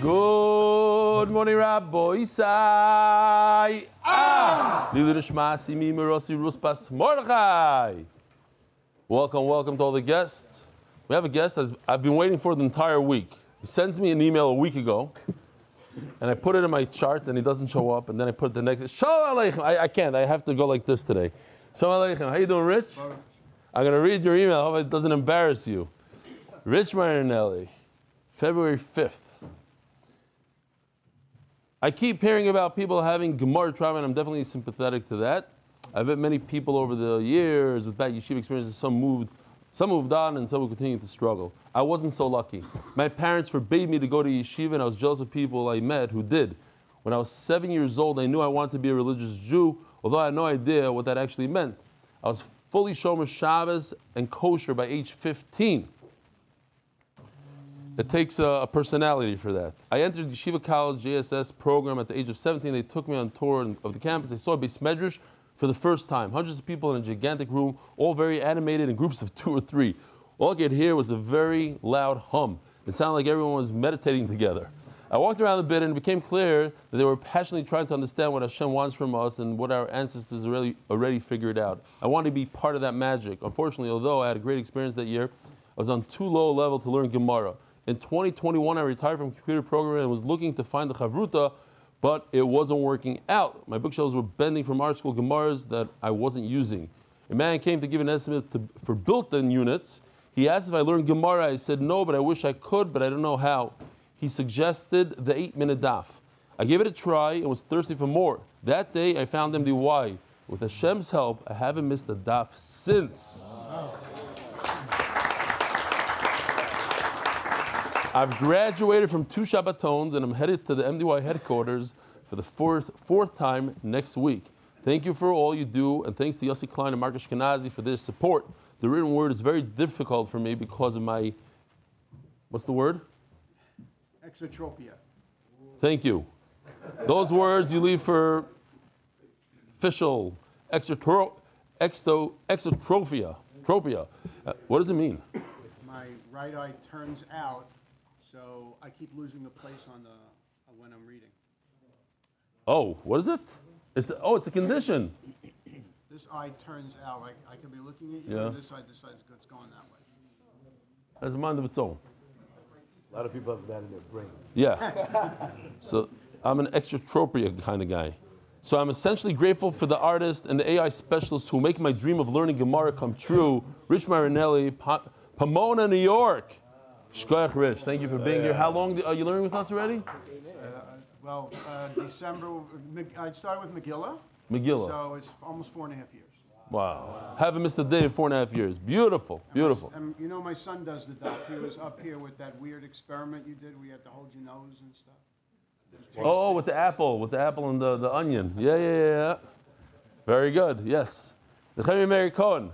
Good morning, Rabbi Isai. Welcome to all the guests. We have a guest I've been waiting for the entire week. He sends me an email a week ago, and I put it in my charts, and he doesn't show up. And then I put the next. Shalom Aleichem. I can't. I have to go like this today. Shalom Aleichem. How you doing, Rich? I'm gonna read your email. I hope it doesn't embarrass you. Rich Marinelli, February 5th. I keep hearing about people having Gemara trauma, and I'm definitely sympathetic to that. I've met many people over the years with bad yeshiva experiences. Some moved on, and some will continue to struggle. I wasn't so lucky. My parents forbade me to go to yeshiva, and I was jealous of people I met who did. When I was 7 years old, I knew I wanted to be a religious Jew, although I had no idea what that actually meant. I was fully Shomer Shabbos and kosher by age 15. It takes a personality for that. I entered Yeshiva College JSS program at the age of 17. They took me on tour of the campus. I saw a Beis Medrash for the first time. Hundreds of people in a gigantic room, all very animated in groups of 2 or 3. All I could hear was a very loud hum. It sounded like everyone was meditating together. I walked around a bit, and it became clear that they were passionately trying to understand what Hashem wants from us and what our ancestors already figured out. I wanted to be part of that magic. Unfortunately, although I had a great experience that year, I was on too low a level to learn Gemara. In 2021, I retired from computer programming and was looking to find the Chavruta, but it wasn't working out. My bookshelves were bending from art school Gemaras that I wasn't using. A man came to give an estimate for built-in units. He asked if I learned Gemara. I said no, but I wish I could, but I don't know how. He suggested the 8-minute daf. I gave it a try and was thirsty for more. That day, I found MDY. With Hashem's help, I haven't missed a daf since. I've graduated from 2 Shabbatons, and I'm headed to the MDY headquarters for the fourth time next week. Thank you for all you do, and thanks to Yossi Klein and Mark Ashkenazi for their support. The written word is very difficult for me because of my, what's the word? Exotropia. Thank you. Those words you leave for official, exotrophia. What does it mean? My right eye turns out, so I keep losing the place on the when I'm reading. Oh, what is it? It's a condition. This eye turns out. I could be looking at you, Yeah. and this side decides it's going that way. Has a mind of its own. A lot of people have that in their brain. Yeah. So I'm an exotropia kind of guy. So I'm essentially grateful for the artists and the AI specialists who make my dream of learning Gemara come true. Rich Marinelli, Pomona, New York. Shkoyach Rich, thank you for being here. How long are you learning with us already? December. I started with Megillah. Megillah. So it's almost 4.5 years. Wow. Haven't missed a day in 4.5 years. Beautiful, beautiful. And you know, my son does the daf. He was up here with that weird experiment you did where you had to hold your nose and stuff. Oh, with the apple and the onion. Yeah. Very good, yes. Nechemia Mary Cohen.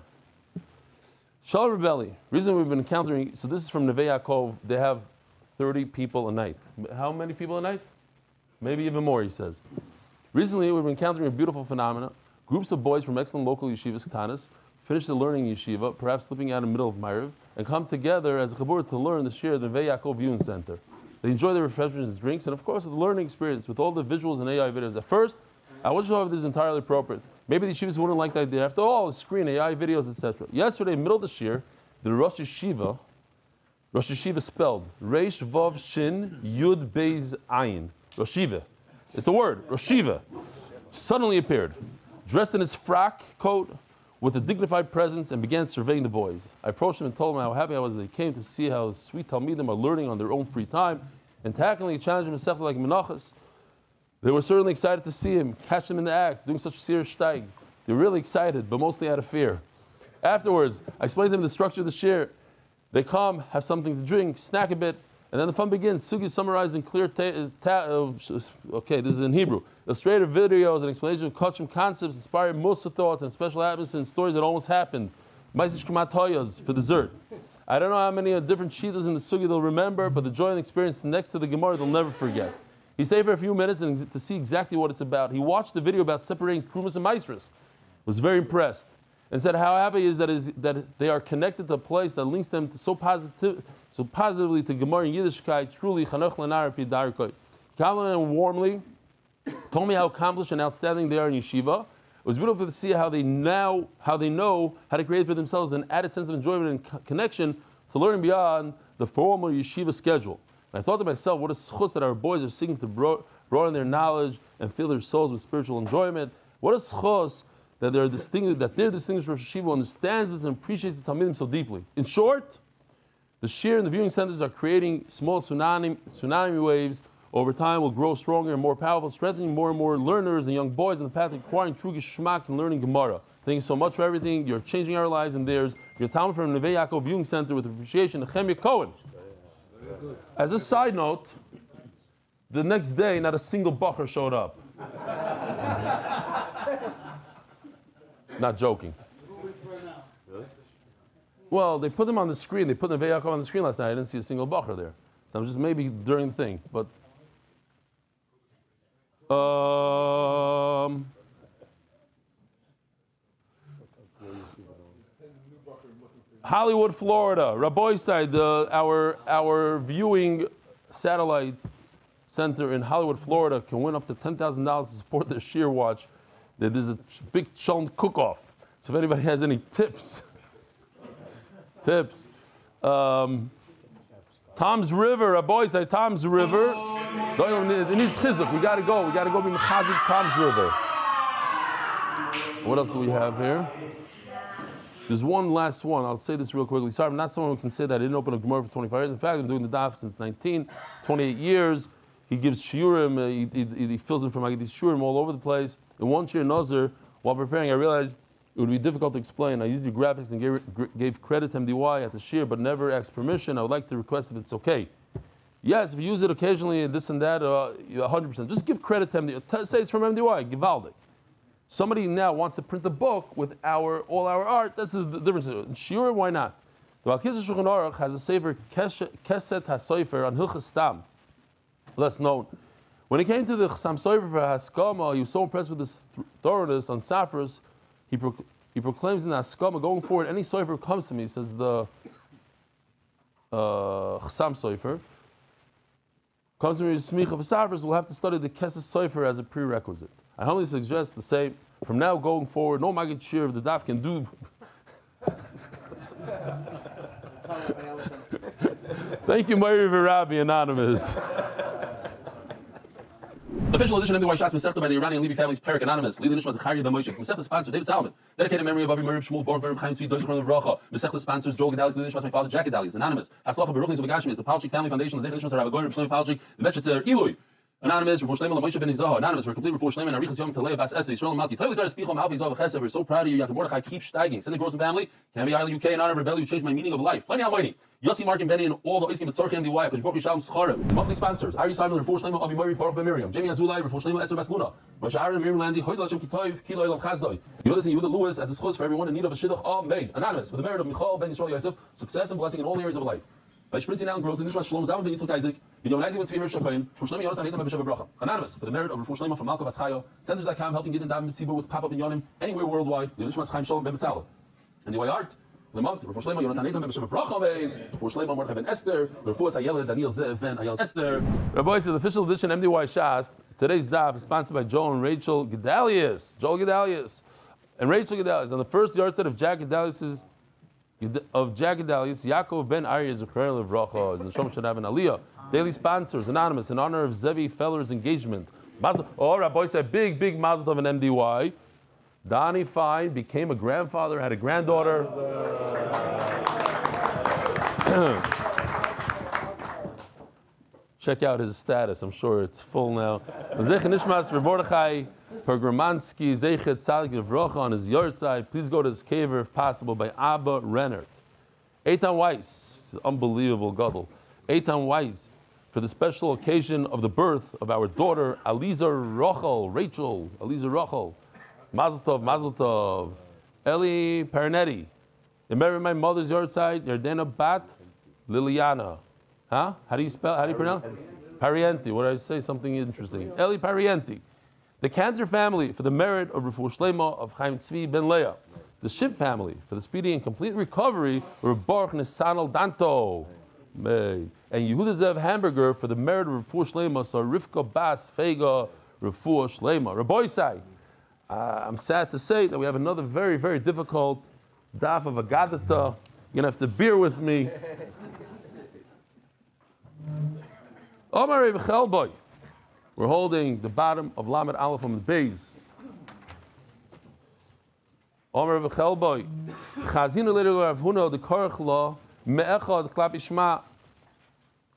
Shalom Rebelli. Reason we've been encountering, so this is from Neve Yaakov, they have 30 people a night. How many people a night? Maybe even more, he says. Recently, we've been encountering a beautiful phenomena. Groups of boys from excellent local yeshivas, Ktanis, finish the learning yeshiva, perhaps slipping out in the middle of Ma'ariv, and come together as a chabur to learn the shir at the Neve Yaakov Viewing Center. They enjoy the refreshments and drinks, and of course, the learning experience with all the visuals and AI videos. At first, I wasn't sure if this is entirely appropriate. Maybe the yeshivas wouldn't like the idea. After all, the screen, AI videos, etc. Yesterday, middle of the shir, the Rosh Yeshiva spelled Reish Vav Shin Yud Beis Ayin. Rosh Yeshiva. It's a word. Rosh Yeshiva suddenly appeared, dressed in his frock coat with a dignified presence, and began surveying the boys. I approached him and told him how happy I was that they came to see how the sweet Talmidim are learning on their own free time, and tackling and challenging himself like Menachos. They were certainly excited to see him, catch them in the act, doing such serious steig. They were really excited, but mostly out of fear. Afterwards, I explained to them the structure of the shir. They come, have something to drink, snack a bit, and then the fun begins. Sugi summarized in clear, okay, this is in Hebrew. Illustrated videos and explanations of Kachim concepts, inspired Musa thoughts, and special atmosphere and stories that almost happened. Maisish Kmatoyas for dessert. I don't know how many different cheetahs in the Sugi they'll remember, but the joy and experience next to the Gemara they'll never forget. He stayed for a few minutes to see exactly what it's about. He watched the video about separating Trumas and Maestras. Was very impressed. and said how happy he is that they are connected to a place that links them so positively to Gemara and Yiddishkeit. Truly, Chanoch Lenar Pidarkoi. Complimented them warmly, told me how accomplished and outstanding they are in yeshiva. It was beautiful to see how they know how to create for themselves an added sense of enjoyment and connection to learning beyond the formal yeshiva schedule. And I thought to myself, what a schus that our boys are seeking to broaden their knowledge and fill their souls with spiritual enjoyment. What a schus that their distinguished Rosh Yeshiva understands this and appreciates the Talmidim so deeply. In short, the shir and the viewing centers are creating small tsunami waves. Over time will grow stronger and more powerful, strengthening more and more learners and young boys in the path of acquiring true geschmack and learning Gemara. Thank you so much for everything. You're changing our lives and theirs. Your Talmud from Neve Yaakov Viewing Center with appreciation, Nehemiah Cohen. As a side note, the next day, not a single bacher showed up. Not joking. Well, they put them on the screen. They put Neve Yaakov on the screen last night. I didn't see a single bacher there. So I'm just maybe during the thing, but. Hollywood, Florida, Rabbi Side, our viewing satellite center in Hollywood, Florida, can win up to $10,000 to support their shear watch. There's a big chunk cook-off. So if anybody has any tips. Tom's River, Rabbi Side, Tom's River. It needs chizuk. We got to go. We got to go be mechazik Tom's River. What else do we have here? There's one last one. I'll say this real quickly. Sorry, I'm not someone who can say that I didn't open a Gemara for 25 years. In fact, I'm doing the daf since 28 years. He gives shiurim. He fills in from these shiurim all over the place. In one shir nazar, while preparing, I realized it would be difficult to explain. I used the graphics and gave credit to MDY at the shir, but never asked permission. I would like to request if it's okay. Yes, if you use it occasionally and this and that, 100%. Just give credit to MDY. Say it's from MDY. Givaldik. Somebody now wants to print a book with all our art. That's the difference. Sure, why not? The Balkis Shulchan Aruch has a sefer Keset HaSofer on Hilchas Stam, less known. When it came to the Chassam Sofer for Haskama, he was so impressed with his thoroughness on Safras. He proclaims in the Haskama, going forward, any Sofer comes to me, says the Chassam Sofer, comes to me with Smicha for Safras, we'll have to study the Keset Sofer as a prerequisite. I humbly suggest the same. From now going forward, no Maggid Shir of the Daf can do. Thank you, Mary Virabi, Anonymous. Official edition of MDY Shas Masechta by the Iranian Levy family's Perik Anonymous. Leading Nishmas Zachariah Ben Moshe. Masechta sponsor David Salomon. Dedicated memory of Avi Merib Shmuel Borg Berem Chaim Tzvi Doish Chron Vracha. Masechta sponsors Joel Gedalis. Leading Nishmas my father Jack Gedalis. Anonymous. Haslacha Baruch Nizam Bagashmi is the Palchik Family Foundation. The Zechon Nishmas Rav Goyim Shlomo Palchik. The Metchetzer Eloi. Anonymous, Rav Shlomo Moshe Ben Izah. Anonymous, for complete Rav Shlomo and Arichas Yom Talei Bas Esther Yisrael Malki. Tell you the Spichom Alpi Zav Chesed. We're so proud of you. Yaakov Mordechai keep steiging. Send the Gross family. Can be Ireland, UK, and honor rebellion. You changed my meaning of life. Plenty of money. Yossi, Mark, and Benny, and all the Iskim at Tzorchi and DY. Because Baruch Yishalom Scharim. The monthly sponsors: Ari Simon, Rav Shlomo, Avi Mori, Baruch Ben Miriam, Jamie Azulai, Rav Shlomo, Esther Bas Luna, Moshe Aaron, Miriam Landi, Hoydel Hashem Kitoiv, Kilo Elam Chazdoi. Yodas and Yehuda Lewis as a schos for everyone in need of a shidduch. Amen. Anonymous, for the merit of Michal Ben Yisrael Yosef, success and blessing in all areas of life. By sprinting out and growth, in Nishmas Shalom Zalman Ben Yitzchak Isaac, Yonazim and Tzvi Shachayim, for Shlomo Yonatan Eitam B'Shem Bracha. Anonymous, for the merit of Rav Shlomo from Malka Baschayo, Centers.com helping get in Daven Mitzibur with pop-up in Yonim anywhere worldwide. Nishmas Chaim Shalom Ben Mitzalel. And the way art. The month, Rav Shlomo Yonatan Eitam B'Shem Bracha, Rav Shlomo Mordechai Ben Esther, Rav Fuas Ayel Daniel Zev Ben Ayel Esther. Rabbi says the official edition MDY Shas. Today's daf is sponsored by Joel and Rachel Gedalius. Joel Gedalius and Rachel Gedalius. On the first yard set of Jack Gedalius, Yaakov Ben Arya Zechariah Levracha, and the Shom should have an Aliyah. Daily sponsors, Anonymous, in honor of Zevi Feller's engagement. Rabbi said, big mazel tov an MDY. Donnie Fine became a grandfather, had a granddaughter. Check out his status. I'm sure it's full now. Zeche Nishmas Mordechai Pergramansky Zeche Tzadik Levracha on his yard side. Please go to his caver if possible by Abba Rennert. Eitan Weiss, unbelievable gadol. Eitan Weiss, for the special occasion of the birth of our daughter Aliza Rachel, Aliza Rachel. Mazel Tov. Eli Parnetti. You married my mother's yard side, Yardena Bat Liliana. Huh? How do you pronounce? Parienti. What did I say? Something interesting. Eli Parienti. The Cantor family, for the merit of Refuah Shlema of Chaim Tzvi Ben Leah. the Shiv family, for the speedy and complete recovery, Baruch Nisanal Danto. And Yehuda Zev Hamburger for the merit of Refuah Shlema, so Rivka Bas Fega Refuah Shlema. Rabboisai, I'm sad to say that we have another very, very difficult daf of Agadata. You're going to have to bear with me. Omar Chelboy. We're holding the bottom of Lamed Aleph on the base. Omar Chelboy. Chazina later Rav Huna the Karach law me'echad klap ishma.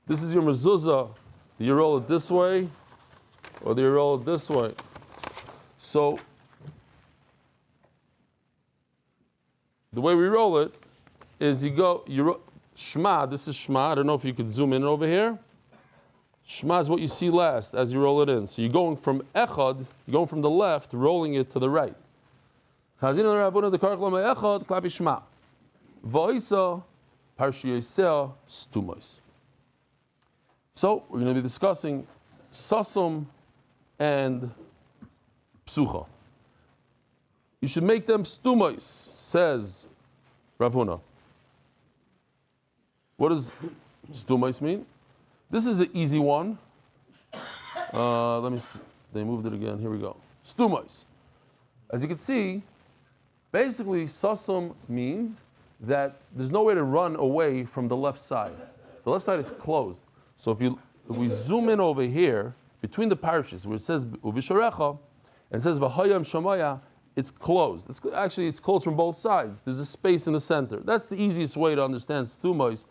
This is your mezuzah. Do you roll it this way, or do you roll it this way? So the way we roll it is Shema. This is Shema. I don't know if you could zoom in over here. Shema is what you see last as you roll it in. So you're going from echad, you're going from the left, rolling it to the right. Chazina Rav the Karach law me'echad klap ishma. V'oisa Parshiyoseh Stumos. So we're going to be discussing Sasum and Psucha. You should make them Stumos, says Rav Huna. What does Stumos mean? This is an easy one. Let me see. They moved it again. Here we go. Stumos. As you can see, basically Sasum means that there's no way to run away from the left side. The left side is closed. So if we zoom in over here, between the parishes, where it says Uvisharecha, and it says V'hayam Shamaya, it's closed. It's closed from both sides. There's a space in the center. That's the easiest way to understand Stumos.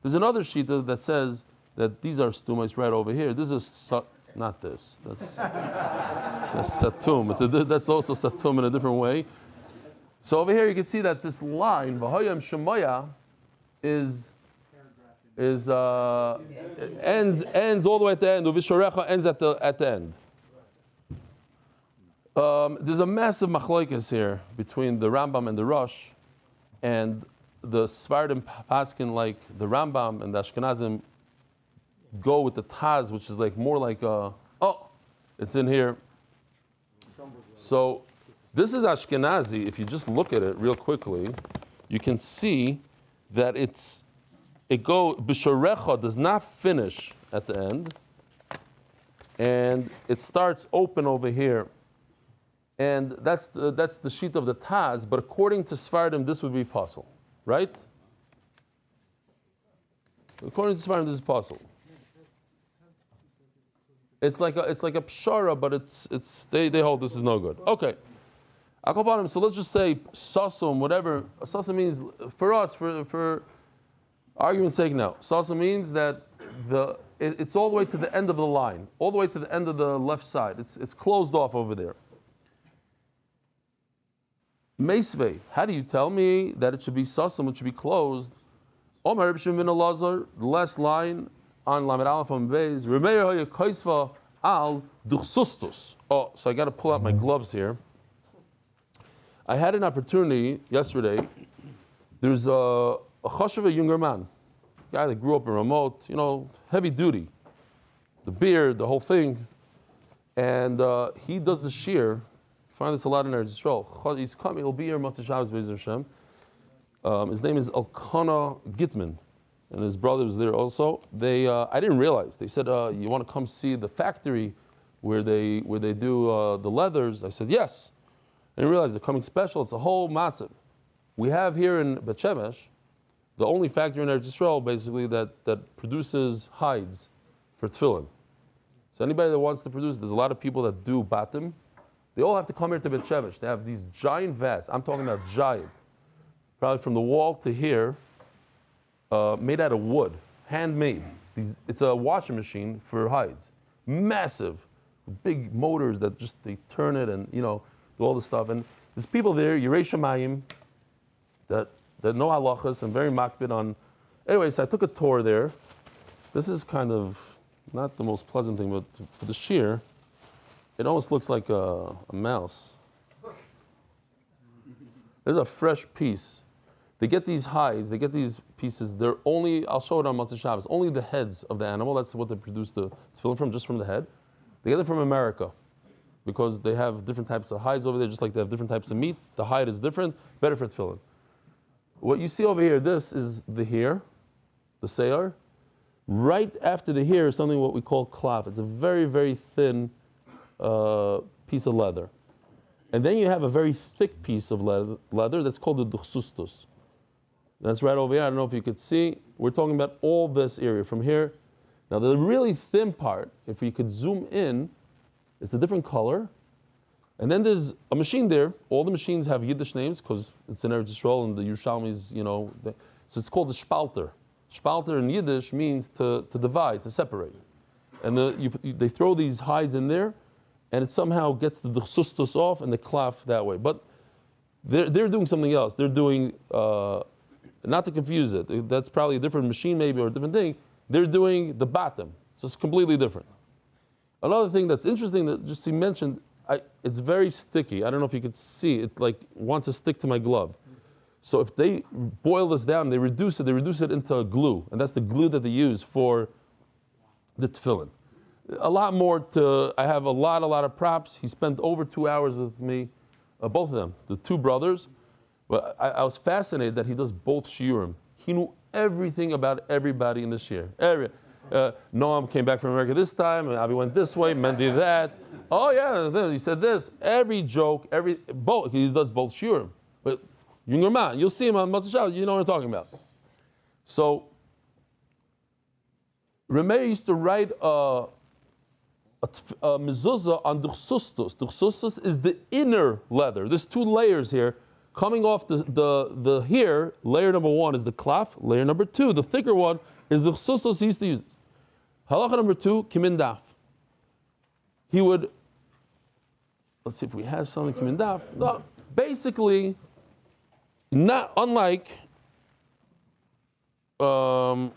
There's another shita that says that these are Stumos right over here. This is not this. That's Satum. That's also Satum in a different way. So over here you can see that this line, V'hayam Shemaya, ends all the way at the end. Uvisharecha ends at the end. There's a massive machlokes here between the Rambam and the Rosh, and the Sfardim paskin like the Rambam, and the Ashkenazim go with the Taz, which is like more like it's in here. So this is Ashkenazi. If you just look at it real quickly, you can see that Bisharecha does not finish at the end, and it starts open over here, and that's the sheet of the Taz. But according to Sfardim, this would be puzzle, right? According to Sfardim, this is puzzle. It's like a pshara, but they hold this is no good. Okay. So let's just say sasum, whatever. Sasum means for us, for argument's sake now. Sasum means that it's all the way to the end of the line, all the way to the end of the left side. It's closed off over there. Meisvei, how do you tell me that it should be sasum, it should be closed? Omar Reb Shimon ben Elazar, the last line on Lamed Aleph on Beis, Remeir hoya kaisva al duchsustus. Oh, so I got to pull out my gloves here. I had an opportunity yesterday. There's a chashuv, a younger man, guy that grew up in remote, heavy duty, the beard, the whole thing, and he does the shir. Find this a lot in Eretz Yisrael. He's coming. He'll be here Motzei Shabbos Be'ez Hashem. His name is Elkanah Gitman, and his brother was there also. I didn't realize. They said, "You want to come see the factory where they do the leathers?" I said, "Yes." I didn't realize they're coming special. It's a whole matzav. We have here in Bet Shemesh the only factory in Eretz Yisrael basically that produces hides for tefillin. So anybody that wants to produce, there's a lot of people that do batim. They all have to come here to Bet Shemesh. They have these giant vats. I'm talking about giant, probably from the wall to here, made out of wood, handmade. It's a washing machine for hides, massive, big motors that they turn it and do all this stuff. And there's people there, Yirei Shamayim, that know halachas and very makbid on. Anyway, so I took a tour there. This is kind of not the most pleasant thing, but for the shear, it almost looks like a mouse. There's a fresh piece. They get these hides, they get these pieces. They're only, I'll show it on Motzei Shabbos, only the heads of the animal. That's what they produce the tefillin from, just from the head. They get them from America. because they have different types of hides over there, just like they have different types of meat. The hide is different, better for tefillin. What you see over here, this is the hair, the seyar. Right after the hair is something what we call klaf. It's a very, very thin piece of leather. And then you have a very thick piece of leather that's called the duchsustus. That's right over here. I don't know if you could see. We're talking about all this area from here. Now the really thin part, if you could zoom in, it's a different color. And then there's a machine there. All the machines have Yiddish names because it's in Eretz Yisrael and the Yerushalmis, so it's called the spalter. Spalter in Yiddish means to divide, to separate. And they throw these hides in there, and it somehow gets the duchsustus off and the klaf that way. But they're doing something else. They're doing, not to confuse it, that's probably a different machine maybe or a different thing. They're doing the bottom, so it's completely different. Another thing that's interesting that just he mentioned, it's very sticky. I don't know if you could see it, like wants to stick to my glove. So if they boil this down, they reduce it into a glue, and that's the glue that they use for the tefillin. A lot more I have a lot of props. He spent over 2 hours with me, both of them, the two brothers. But I was fascinated that he does both shiurim. He knew everything about everybody in the shiur. Noam came back from America this time, and Avi went this way, Mendy that. Oh yeah, he said this. Every joke, both. He does both shiurim. But younger man, you'll see him on Motzei Shabbos, you know what I'm talking about. So Remeir used to write a mezuzah on duchsustus. Duchsustus is the inner leather. There's two layers here. Coming off the hair, layer number one is the klaf. Layer number two, the thicker one, is the duchsustus he used to use. Halacha number two, kimin daf. He would, let's see if we have something kimin daf. No, basically, not unlike. I'm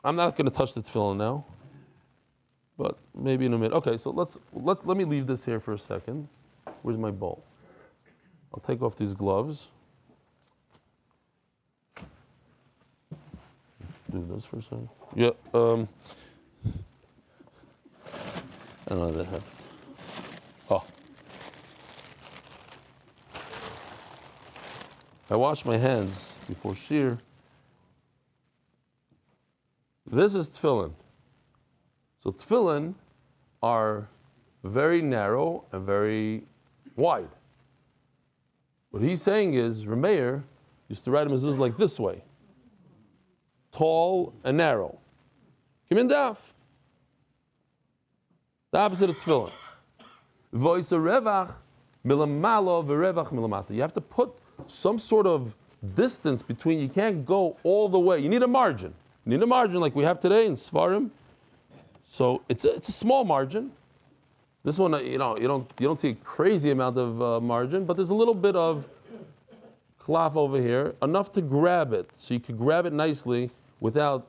not going to touch the tefillin now, but maybe in a minute. Okay, so let me leave this here for a second. Where's my bowl? I'll take off these gloves. Do this for a second. Yeah. I don't know what that happened. Oh. I wash my hands before shear. This is tefillin. So tefillin are very narrow and very wide. What he's saying is, Remeir used to write a mezuzah like this way. Tall and narrow. Kimin daf. The opposite of tefillin. Voice revach milamalo v'revach milamata. You have to put some sort of distance between. You can't go all the way. You need a margin. You need a margin like we have today in Svarim. So it's a small margin. This one, you don't see a crazy amount of margin, but there's a little bit of klaf over here, enough to grab it, so you could grab it nicely without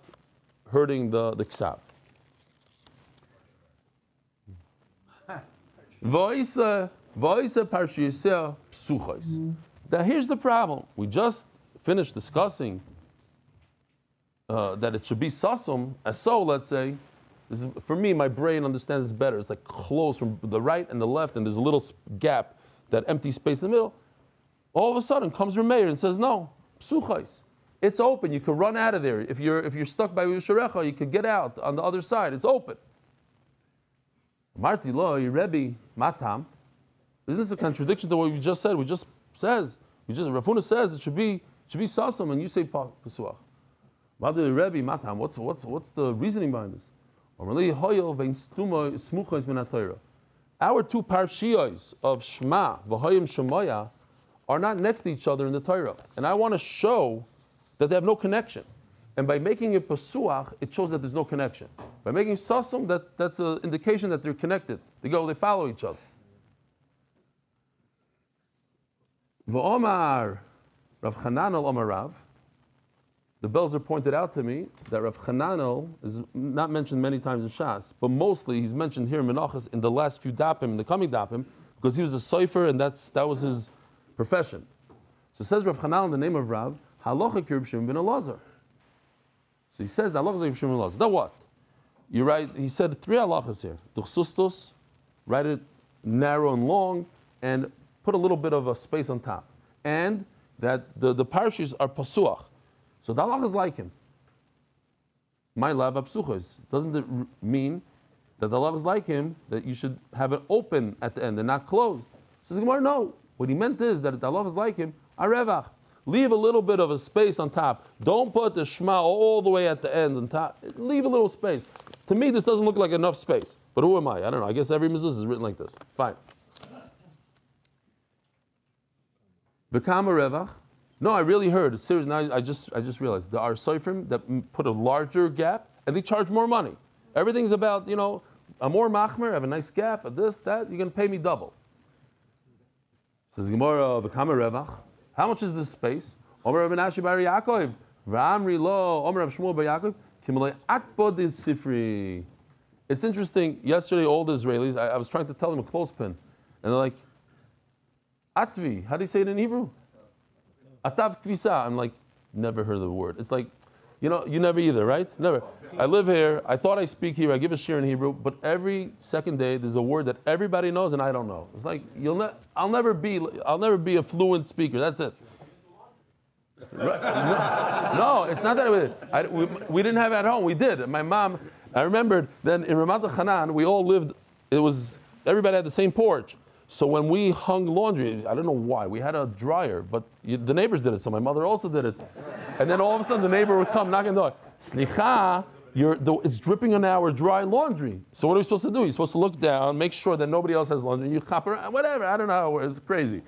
hurting the ksab. Now here's the problem. We just finished discussing that it should be sasum, as so, let's say. This is, for me, my brain understands this better. It's like close from the right and the left, and there's a little gap, that empty space in the middle. All of a sudden comes Remeir and says, no, psuchais. It's open. You can run out of there. If you're stuck by Yusharecha, you can get out on the other side. It's open. Marti lo, Rebbe, matam. Isn't this a contradiction to what we just said? Rafuna says it should be sasam, and you say pasuach. Marti Rebbe, matam. What's the reasoning behind this? Our two parshiyos of Shema, V'hoyim Shemaya, are not next to each other in the Torah. And I want to show that they have no connection. And by making it pasuach, it shows that there's no connection. By making sasum, that's an indication that they're connected. They follow each other. V'omar Rav Chananel Omar Rav. The Belzer pointed out to me that Rav Chananel is not mentioned many times in Shas, but mostly he's mentioned here in Menachos in the last few dapim, in the coming dapim, because he was a sofer and that was his profession. So it says Rav Chananel in the name of Rav, Halacha Kirb Shimon ben Elazar. So he says the halacha Kirb Shimon ben Elazar. Now what? You write. He said 3 halachas here. Duchsustus, write it narrow and long, and put a little bit of a space on top. And that the parashas are pasuach. So the halach is like him. My lav absuchos. Doesn't it mean that the halach is like him, that you should have it open at the end and not closed? Says the Gemara, no. What he meant is that the halach is like him, arevach. Leave a little bit of a space on top. Don't put the Shema all the way at the end on top. Leave a little space. To me, this doesn't look like enough space. But who am I? I don't know. I guess every mezuzah is written like this. Fine. V'kama revach. No, I really heard. Seriously, now I just realized there are soifrim that put a larger gap and they charge more money. Everything's about, a more machmer, have a nice gap, a this, that. You're going to pay me double. Says Gemara, v'kama revach. How much is this space? Omer Rav Menachos bar Yaakov, V'amri lo, Omer Rav Shmuel bar Yaakov, Kimolei akbod sifri. It's interesting. Yesterday, all the Israelis, I was trying to tell them a clothespin, and they're like, Atvi. How do you say it in Hebrew? Atav kvisa. I'm like, never heard the word. It's like, you never either, right? Never. I live here. I thought I speak here. I give a shir in Hebrew, but every second day there's a word that everybody knows and I don't know. It's like I'll never be a fluent speaker. That's it. No, it's not that we didn't have it at home. We did. My mom. I remembered then in Ramat Hanan we all lived. Everybody had the same porch. So when we hung laundry, I don't know why, we had a dryer, but the neighbors did it, so my mother also did it. And then all of a sudden the neighbor would come knocking the door. Slicha, it's dripping on our dry laundry. So what are we supposed to do? You're supposed to look down, make sure that nobody else has laundry, you chop around, whatever, I don't know, it's crazy.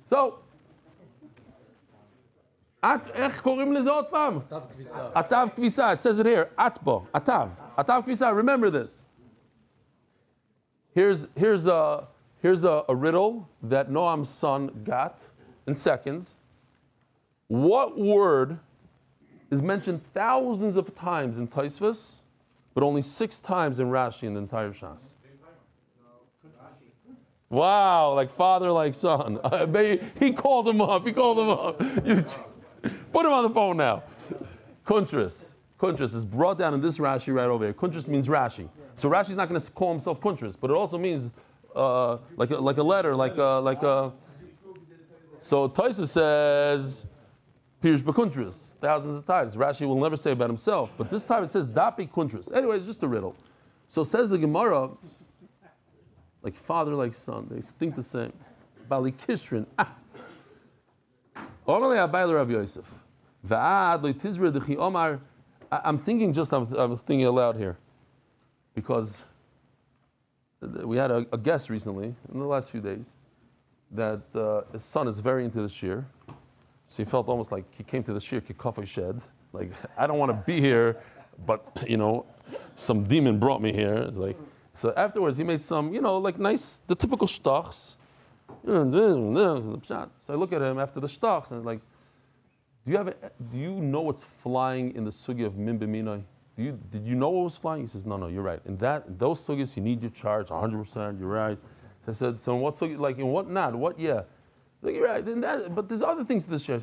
So, איך קוראים לזה עוד פעם? Atav kvisa, it says it here, atbo, atav kvisa, remember this. Here's a riddle that Noam's son got in seconds. What word is mentioned thousands of times in Tosfos, but only 6 times in Rashi in the entire Shas? Wow, like father, like son. He called him up. You put him on the phone now. Kuntras. Kuntras is brought down in this Rashi right over here. Kuntras means Rashi. So Rashi's not going to call himself Kuntras, but it also means like a letter, like a. So Tosfos says Pirush B'Kuntras thousands of times. Rashi will never say about himself, but this time it says Dapi Kuntras. Anyway, it's just a riddle. So says the Gemara, like father, like son, they think the same. Bali Kishrin. I'm thinking aloud here, because we had a guest recently in the last few days that his son is very into the shir. So he felt almost like he came to the shir kikofa shed. Like, I don't want to be here, but some demon brought me here. It's like, so afterwards he made some, like nice, the typical shtachs. So I look at him after the shtachs and I'm like, do you know what's flying in the sugi of min b'minai? Did you know what was flying? He says, no, you're right. In those sugis, you need your charge 100%. You're right. So I said, so in what sugi, like in what not? What? Yeah. Like, you're right. But there's other things to this share.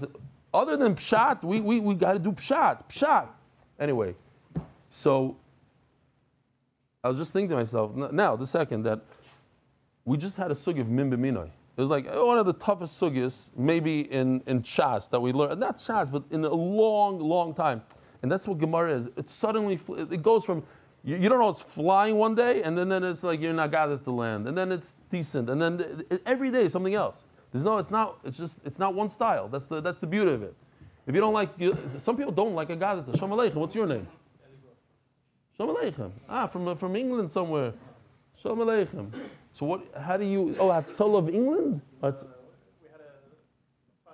Other than pshat, we got to do pshat. Anyway, so I was just thinking to myself now, the second that we just had a sugi of min b'minai. It was like one of the toughest sugis, maybe in Shas that we learned. Not Shas, but in a long, long time. And that's what Gemara is. It suddenly, it goes from, you don't know it's flying one day, and then it's like you're not gathered to land, and then it's decent, and then every day is something else. It's not one style. That's the beauty of it. If you don't like, some people don't like a gathered. Shalom Aleichem, what's your name? Shalom Aleichem. From England somewhere. Shalom Aleichem. So how do you, at Soul of England? We had a 5-6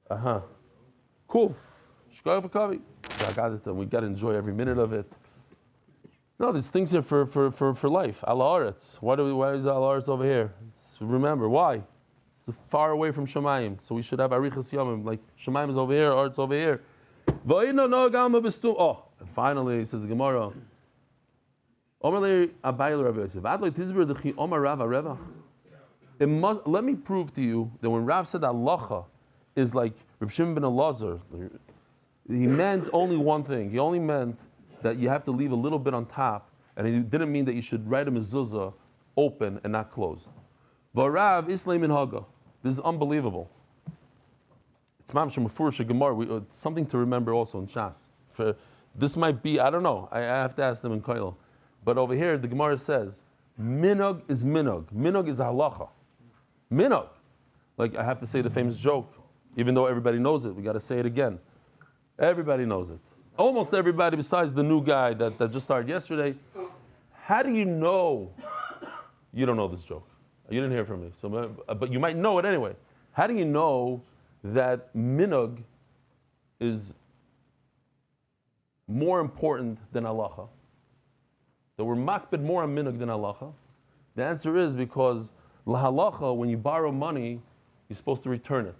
years ago. Cool. Shkoyach v'kavi. We got to enjoy every minute of it. No, there's things here for life. Al Haaretz. Why is Al Haaretz over here? Remember, why? It's far away from Shemayim. So we should have Arichas Yomim. Like, Shemayim is over here, Haaretz over here. And finally, says the Gemara, let me prove to you that when Rav said halacha is like Reb Shimon ben Elazar, he meant only one thing. He only meant that you have to leave a little bit on top, and he didn't mean that you should write a mezuzah open and not closed. V'arav islay min haga. This is unbelievable. It's mamash mefurish Gemara. It's something to remember also in Shas. This might be, I don't know. I have to ask them in Koilel. But over here, the Gemara says, minog is minog. Minog is halacha. Minog. Like I have to say the famous joke, even though everybody knows it. We got to say it again. Everybody knows it. Almost everybody besides the new guy that just started yesterday. How do you know you don't know this joke? You didn't hear from me, so, but you might know it anyway. How do you know that minog is more important than halacha? That we're makbid more on minog than halacha? The answer is because lahalacha, when you borrow money, you're supposed to return it,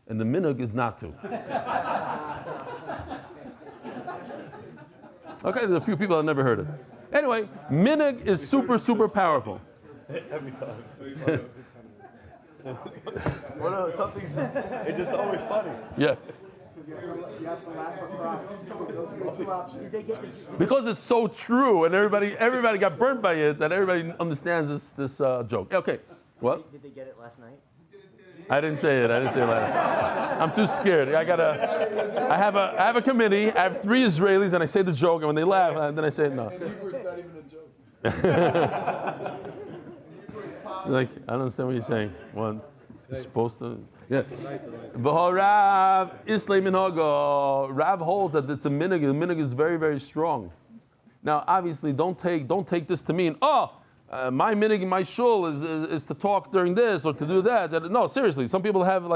and the minog is not to. Okay, there's a few people that never heard it. Anyway, minog is super, super powerful. Every time. Well, no, something's it's just always funny. Yeah. You have to laugh or cry. Those are the two options. Because it's so true, and everybody got burnt by it, that everybody understands this joke. Okay, what? Did they get it last night? I didn't say it last night. I'm too scared. I have a committee. I have 3 Israelis, and I say the joke, and when they laugh, and then I say no. In Hebrew, it's not even a joke. Like, I don't understand what you're saying. One, you're supposed to. Yeah. Rav Islay Minhaga. Rav holds that it's a minig. The minig is very, very strong. Now, obviously, don't take this to mean, my minig in my shul is to talk during this or to do that. No, seriously. Some people have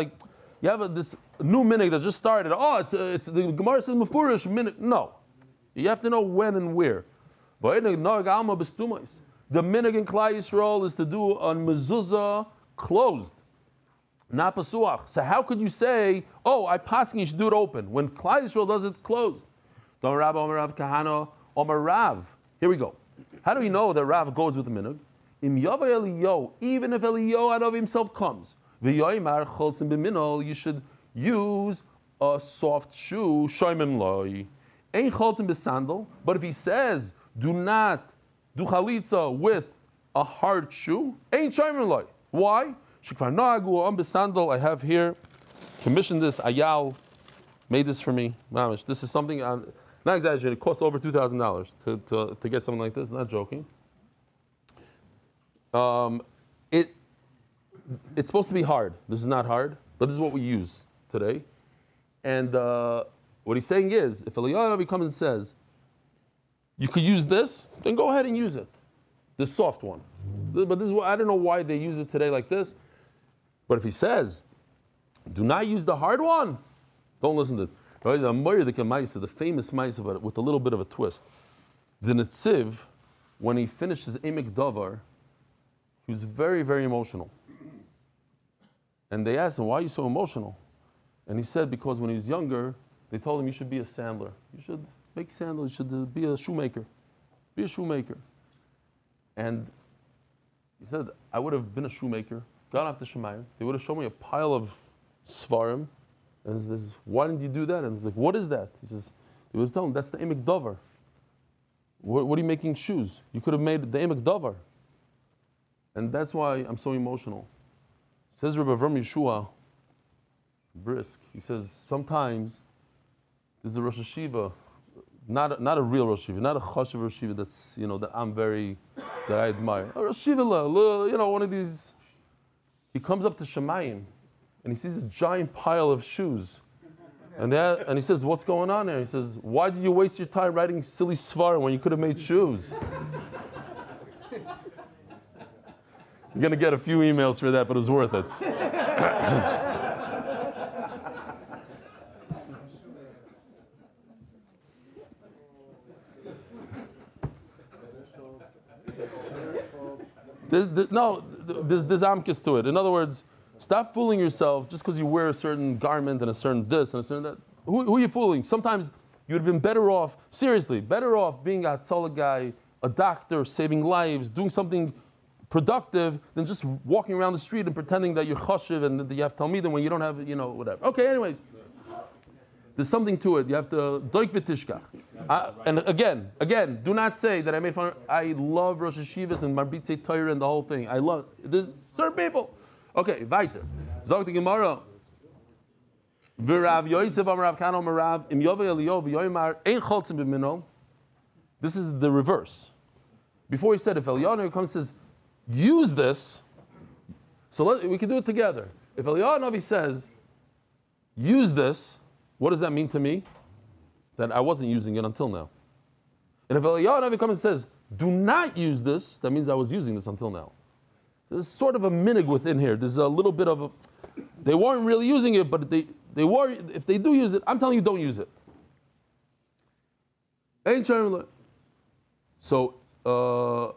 you have this new minig that just started. It's the Gemara says mefurish minig. No, you have to know when and where. The minig in Klal Yisrael is to do on mezuzah closed, not pasuach. So how could you say, I paskin you should do it open when Klal Yisrael does it closed? Don Rav Omer Rav Kahana Omer Rav. Here we go. How do we know that Rav goes with the minig? Im yavay Eliyo, even if Eliyo out of himself comes, v'yoymar cholzim b'minol, you should use a soft shoe. Shoymim loy. Ain't cholzim b'sandal, but if he says, do not do chalitza with a hard shoe, ain't shoymim loy. Why? Shekvar noagu on b'sandal. I have here commissioned this. Ayal made this for me. Mamish. This is something. Not exaggerating. It costs over $2,000 to get something like this. Not joking. It's supposed to be hard. This is not hard, but this is what we use today. And what he's saying is, if Eliyahu comes and says, you could use this, then go ahead and use it. This soft one. But this is what, I don't know why they use it today like this. But if he says, do not use the hard one, don't listen to it. The famous mice with a little bit of a twist. The Netziv, when he finished his Emek Davar, he was very, very emotional. And they asked him, why are you so emotional? And he said, because when he was younger, they told him, you should be a sandler. You should make sandals. You should be a shoemaker. Be a shoemaker. And he said, I would have been a shoemaker, gone up to Shemayim. They would have shown me a pile of svarim. And he says, why didn't you do that? And he's like, what is that? He says, they would tell him, that's the Emek Davar. What are you making shoes? You could have made the Emek Davar. And that's why I'm so emotional. Says Rabbi Avram Yeshua, brisk. He says, sometimes there's a Rosh Hashiva, not a real Rosh Hashiva, not a Chashiv Rosh Hashiva that's, that I admire. A Rosh Hashiva, one of these. He comes up to Shemayim, and he sees a giant pile of shoes. And he says, what's going on there? He says, why did you waste your time writing silly svarim when you could have made shoes? You're going to get a few emails for that, but it was worth it. There's amkis to it. In other words, stop fooling yourself just because you wear a certain garment and a certain this and a certain that. Who are you fooling? Sometimes you would have been better off being a tzollah guy, a doctor, saving lives, doing something productive than just walking around the street and pretending that you're chashiv and that you have talmidim when you don't have, whatever. Okay, anyways. There's something to it. You have to doik v'tishkach. And again, do not say that I made fun of. I love Rosh Hashivas and Marbitzei Torah and the whole thing. I love. There's certain people. Okay, weiter. Zog the Gemara. V'Rav Yosef Amarav Kano Marav Im Yovei Eliyahu v'Yoymar Ein Choltzim B'Minol. This is the reverse. Before he said, if Eliyahu comes and says, use this, so we can do it together. If Eliyahu says, use this, what does that mean to me? That I wasn't using it until now. And if Eliyahu comes and says, do not use this, that means I was using this until now. There's sort of a minig within here. There's a little bit of a, they weren't really using it, but they were, if they do use it, I'm telling you, don't use it. So, so the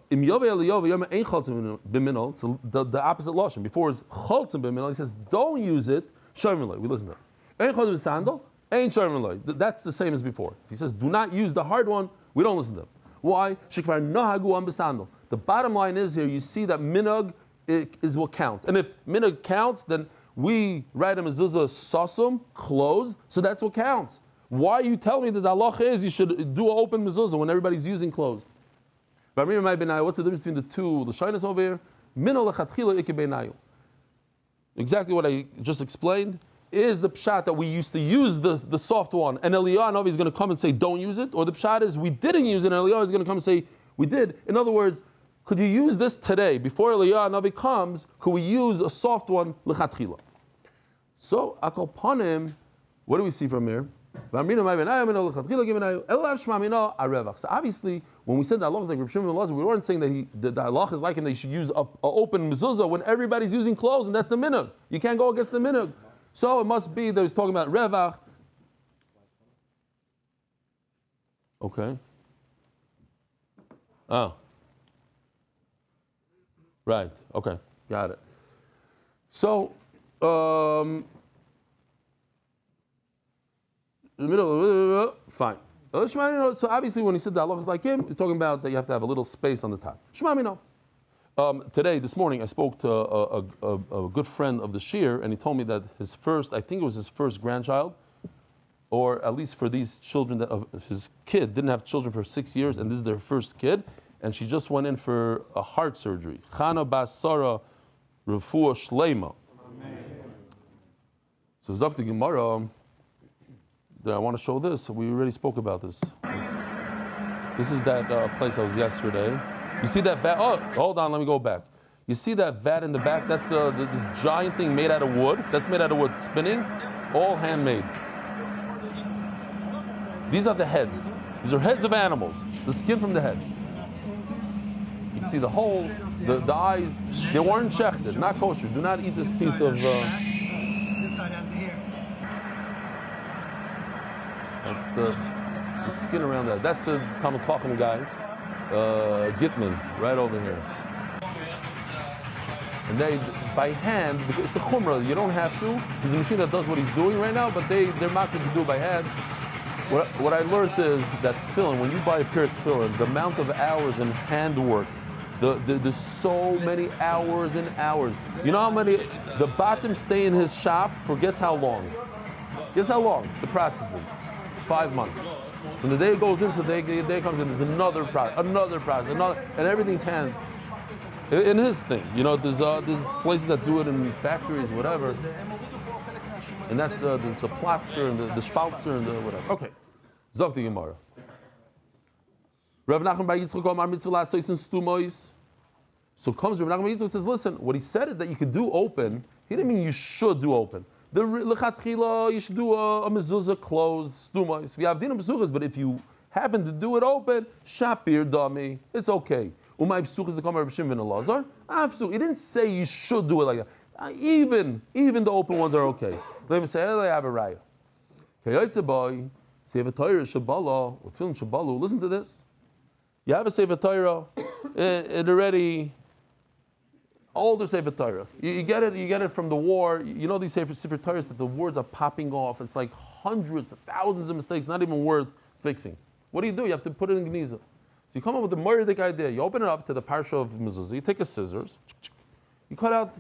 opposite lashon. Before is choltzim b'minol. He says, don't use it. Shomerloi. We listen to it. Ein choltzim sandal. Ein shomerloi. That's the same as before. If he says, do not use the hard one, we don't listen to him. Why? Shekvar nahagu am b'sandal. The bottom line is here. You see that minhag is what counts. And if minhag counts, then we write a mezuzah sasum closed. So that's what counts. Why you tell me that the halacha is you should do an open mezuzah when everybody's using closed? What's the difference between the two? The shyness over here. Exactly what I just explained is the pshat that we used to use the soft one, and Eliyahu is going to come and say don't use it, or the pshat is we didn't use it, and Eliyahu is going to come and say we did. In other words, could you use this today before Eliyahu comes? Could we use a soft one lechatchila? So akol panim, what do we see from here? So obviously, when we said that Allah is like Reb Shimon ben Elazar, we weren't saying that the Allah is like him that you should use an open mezuzah when everybody's using clothes, and that's the minhag. You can't go against the minhag. So it must be that he's talking about revach. Okay. Oh. Right. Okay. Got it. So. Fine. So obviously when he said that Allah is like him, you're talking about that you have to have a little space on the top. This morning, I spoke to a good friend of the Shir, and he told me that his first, I think it was his first grandchild, or at least for these children, that his kid didn't have children for 6 years, and this is their first kid, and she just went in for a heart surgery. Chana bas Sarah refuah shleima. So Zok the Gemara. I want to show this. We already spoke about this. This is that place I was yesterday. You see that vat? Oh, hold on. Let me go back. You see that vat in the back? That's this giant thing made out of wood. That's made out of wood. Spinning, all handmade. These are the heads. These are heads of animals. The skin from the head. You can see the hole, the eyes. They weren't shechted, not kosher. Do not eat this piece of. This side has the hair. That's the skin around that. That's the Talmud Chacham guys. Gitman, right over here. And they, by hand, it's a chumrah. You don't have to. There's a machine that does what he's doing right now, but they're not going to do it by hand. What I learned is that tefillin, when you buy a pair of tefillin, the amount of hours and handwork, there's so many hours and hours. You know how many, the bottom stay in his shop for guess how long? Guess how long the process is? 5 months. From the day it goes into the day it comes in, there's another process, and everything's hand. In his thing, you know, there's places that do it in factories, whatever. And that's the platzer and the spaltzer and the whatever. Okay, Zok the Gemara. Rav Nachman bar Yitzchak Amar mitzvah la'asois stumois. So comes Rav Nachman bar Yitzchak says, listen, what he said is that you could do open. He didn't mean you should do open. The lechatchila, you should do a mezuzah closed stumois. We have dinam besuchas, but if you happen to do it open, shapir dami, it's okay. Umay besuchas the Kamar Reb Shimon ben Elazar. Absolutely, he didn't say you should do it like that. Even the open ones are okay. Let me say, I have a raya. Kayotze Sefer Torah Shabbalah, or Tefillin Shabbalah. Listen to this. You have a Sefer Torah, it already older Sefer Torah. You get it from the war. You know these Sefer Torahs that the words are popping off. It's like hundreds, thousands of mistakes, not even worth fixing. What do? You have to put it in Geniza. So you come up with a murdic idea. You open it up to the parsha of Mezuzah. You take a scissors. You cut out,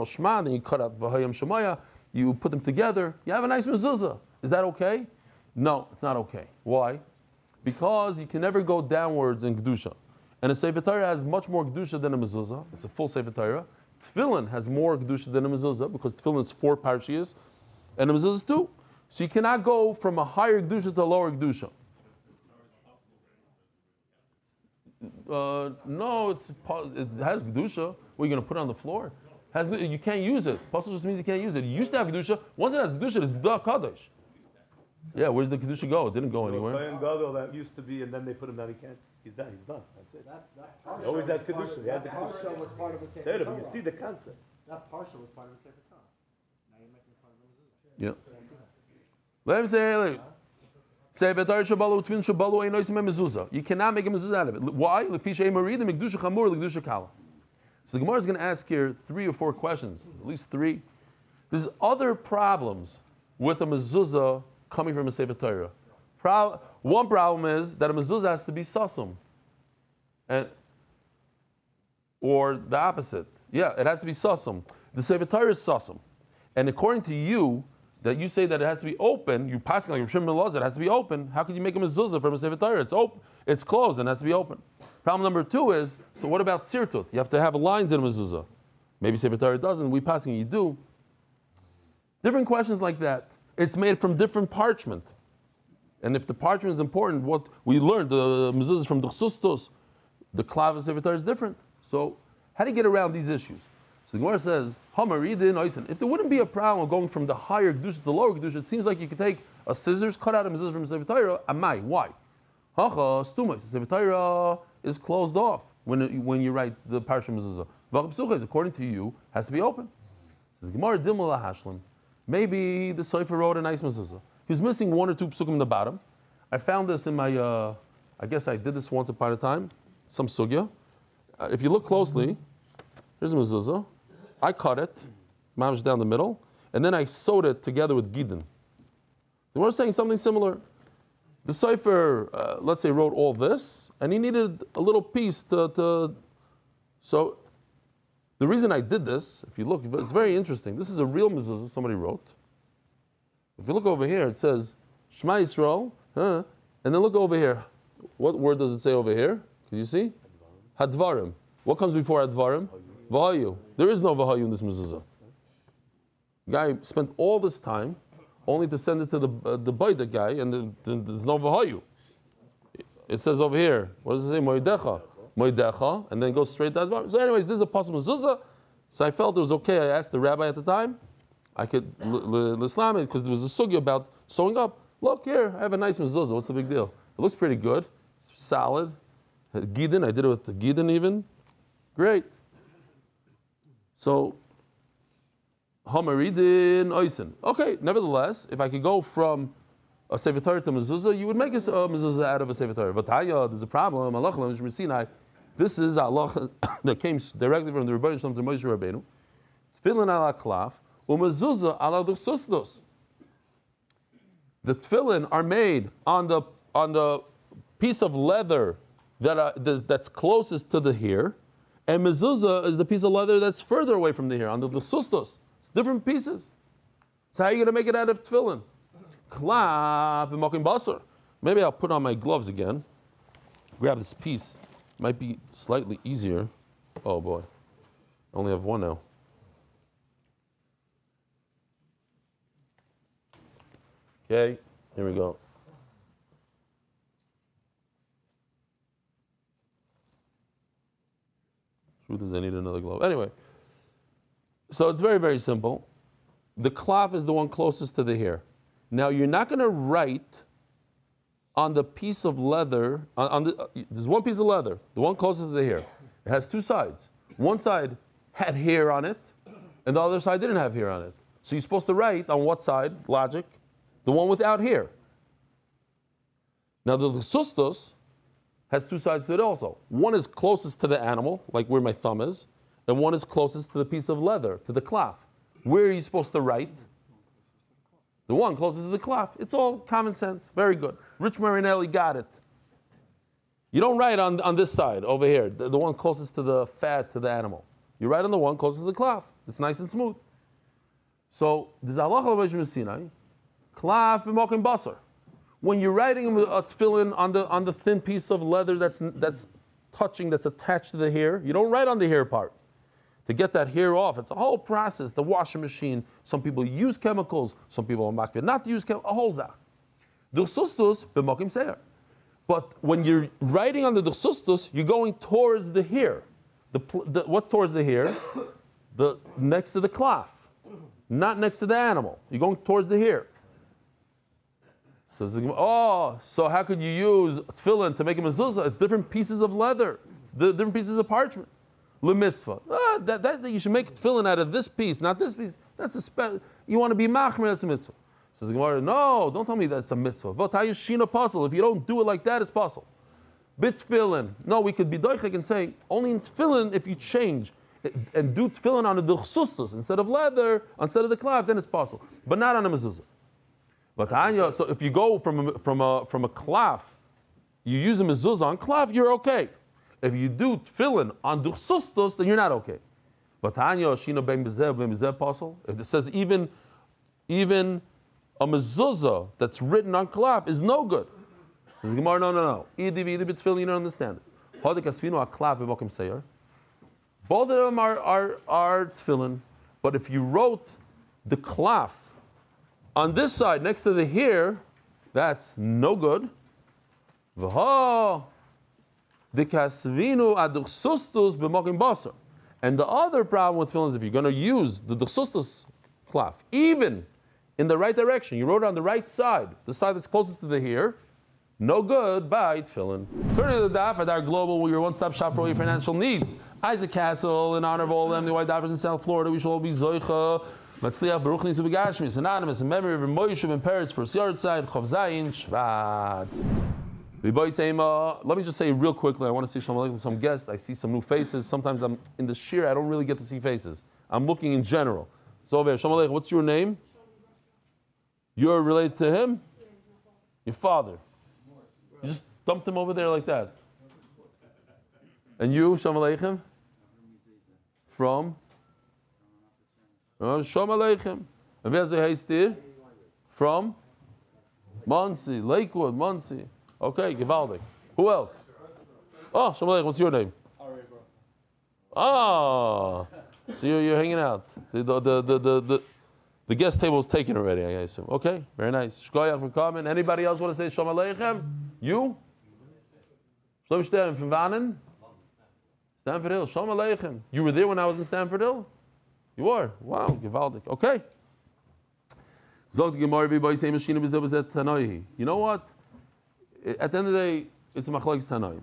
Shema, then you cut out V'hayam Shemaya. You put them together. You have a nice mezuzah. Is that okay? No, it's not okay. Why? Because you can never go downwards in Kedusha. And a Sefer Torah has much more Kedusha than a mezuzah. It's a full Sefer Torah. Tefillin has more Kedusha than a mezuzah because Tefillin is 4 parshiyas and a mezuzah is 2. So you cannot go from a higher Kedusha to a lower Kedusha. No, it has Kedusha. What are you going to put it on the floor? You can't use it. Puzzle just means you can't use it. You used to have Kedusha. Once it has Kedusha, it's G'dah Kadosh. Yeah, where's the Kedusha go? It didn't go anywhere. Kohen Gadol that used to be, and then they put him down. He can't. He's done. He's done. That's it. He always has Kedusha. He has the Kedusha. Parsha was part of a Sefer Say it, Torah. but you see the concept. That Parsha was part of a Sefer Torah. Now you're making it part of a mezuzah. Yeah. Let me say, Sefer Torah shabalu tvin shabalu ein oisim mezuzah. You cannot make a mezuzah out of it. Why? Lefisha emarid mikdusha chamur lekdusha kala. So the Gemara is going to ask here 3 or 4 questions, at least 3. There's other problems with a mezuzah coming from a Sefer Torah. One problem is that a mezuzah has to be sasum, or the opposite. Yeah, it has to be sasum. The Sefer Torah is sasum, and according to you, that you say that it has to be open, you pass like Rishon Melazar, it has to be open. How could you make a mezuzah from a Sefer Torah? It's open, it's closed, and it has to be open. Problem number 2 is, so what about sirtut? You have to have lines in a mezuzah. Maybe Sefer Torah doesn't. We passing you do. Different questions like that. It's made from different parchment, and if the parchment is important, what we learned the mezuzah from the chsustos, the klav of Sefer Torah is different. So how do you get around these issues? So the Gemara says, if there wouldn't be a problem going from the higher kedusha to the lower kedusha, it seems like you could take a scissors, cut out a mezuzah from Sefer Torah. Amai, why? Hacha stumas. Sefer Torah is closed off when you write the parsha mezuzah. V'chapsucha, according to you, has to be open. Says Gemara dimla hashlim. Maybe the Sefer wrote a nice mezuzah. He was missing 1 or 2 psukim in the bottom. I found this in my. I guess I did this once upon a time. Some sugya. If you look closely, here's a mezuzah. I cut it, mamish down the middle, and then I sewed it together with gidon. So we're saying something similar. The Sefer, let's say, wrote all this, and he needed a little piece to. So, the reason I did this, if you look, it's very interesting. This is a real mezuzah somebody wrote. If you look over here, it says Shema Yisrael, and then look over here. What word does it say over here? Can you see? Hadvarim. What comes before Hadvarim? Vahayu. There is no Vahayu in this mezuzah. Guy spent all this time only to send it to the Baida guy, and there's no Vahayu. It says over here, what does it say? Moedecha, and then goes straight to Hadvarim. So anyways, this is a possible mezuzah. So I felt it was okay. I asked the rabbi at the time, I could l'islam it because there was a sugya about sewing up. Look here, I have a nice mezuzah. What's the big deal? It looks pretty good. It's solid. Gidon, I did it with the Gidon even. Great. So, Hamaridin Oisin. Okay, nevertheless, if I could go from a Sefer Torah to mezuzah, you would make a mezuzah out of a Sefer Torah. But there's a problem. This is Allah that came directly from the Rebbeinu Shalom to Moshe Rabbeinu. Tefillin ala klaf, umezuzah ala d'chsustos. The tefillin are made on the piece of leather that's closest to the hair, and mezuzah is the piece of leather that's further away from the hair, on the sustos. It's different pieces. So how are you going to make it out of tefillin? Klaf b'mokim basar. Maybe I'll put on my gloves again. Grab this piece. Might be slightly easier. Oh boy, I only have one now. Okay, here we go. Truth is, I need another glove. Anyway, so it's very, very simple. The klaf is the one closest to the hair. Now, you're not going to write on the piece of leather, there's one piece of leather, the one closest to the hair. It has 2 sides. One side had hair on it, and the other side didn't have hair on it. So you're supposed to write on what side, logic? The one without hair. Now, the sustos has 2 sides to it also. One is closest to the animal, like where my thumb is, and one is closest to the piece of leather, to the klaf. Where are you supposed to write? The one closest to the klaf. It's all common sense. Very good. Rich Marinelli got it. You don't write on this side, over here, the one closest to the fat, to the animal. You write on the one closest to the klaf. It's nice and smooth. So, there's Allah al Sinai. Klaf b'mokim basar. When you're writing a tefillin on the thin piece of leather that's touching, that's attached to the hair, you don't write on the hair part. To get that hair off, it's a whole process. The washing machine. Some people use chemicals. Some people are makbid not to use chemicals. A whole zach. Duchsustus b'mokim seir. But when you're writing on the duchsustus, you're going towards the hair. What's towards the hair? Next to the klaf, not next to the animal. You're going towards the hair. So how could you use tefillin to make a mezuzah? It's different pieces of leather. It's different pieces of parchment. L'mitzvah. That you should make tefillin out of this piece, not this piece. That's a special. You want to be machmer, that's a mitzvah. Says the Gemara, no, don't tell me that's a mitzvah. V'tayu shina pasul. If you don't do it like that, it's pasul. Bit tefillin. No, we could be doichek and say only in tefillin if you change and do tefillin on the duchsustus instead of leather, instead of the klaf, then it's pasul. But not on a mezuzah. But so if you go from a klaf, you use a mezuzah on klaf, you're okay. If you do tefillin on duchsustus, then you're not okay. But shina ben bezev pasul. If it says even a mezuzah that's written on klaf is no good. Says Gemara, no. Either tefillin, you don't understand it. Both of them are tefillin, but if you wrote the klaf on this side next to the hair, that's no good. And the other problem with tefillin is if you're going to use the duchsustus klaf, even in the right direction, you wrote it on the right side, the side that's closest to the hair, no good by tefillin. Turning to the Daf at our global, we're your one-stop shop for all your financial needs. Isaac Castle, in honor of all them, the white divers in South Florida, we shall all be zoicha. Matzliach Baruch Nisu V'Gashmis, anonymous in memory of Moshe ben Peretz for Siyar side Chav Zayin Shvat. Let me just say real quickly, I want to say shalom aleichem to some guests. I see some new faces. Sometimes I'm in the shir, I don't really get to see faces. I'm looking in general. So shalom aleichem, what's your name? You're related to him? Your father. You just dumped him over there like that. And you, shalom aleichem? From? Shalom aleichem. And where heißt ihr? From? Monsey, Lakewood, Monsey. Okay, gewaldig. Who else? Oh, shalom aleichem, what's your name? Ah, so you're hanging out. The guest table is taken already, I assume. Okay, very nice. Shkoyach for coming. Anybody else want to say shalom aleichem? You? Shalom Stern from Vanen? Stanford Hill. Shalom aleichem. You were there when I was in Stanford Hill? You were? Wow, gewaldig. Okay. You know what? At the end of the day, it's a machlokes tanoim.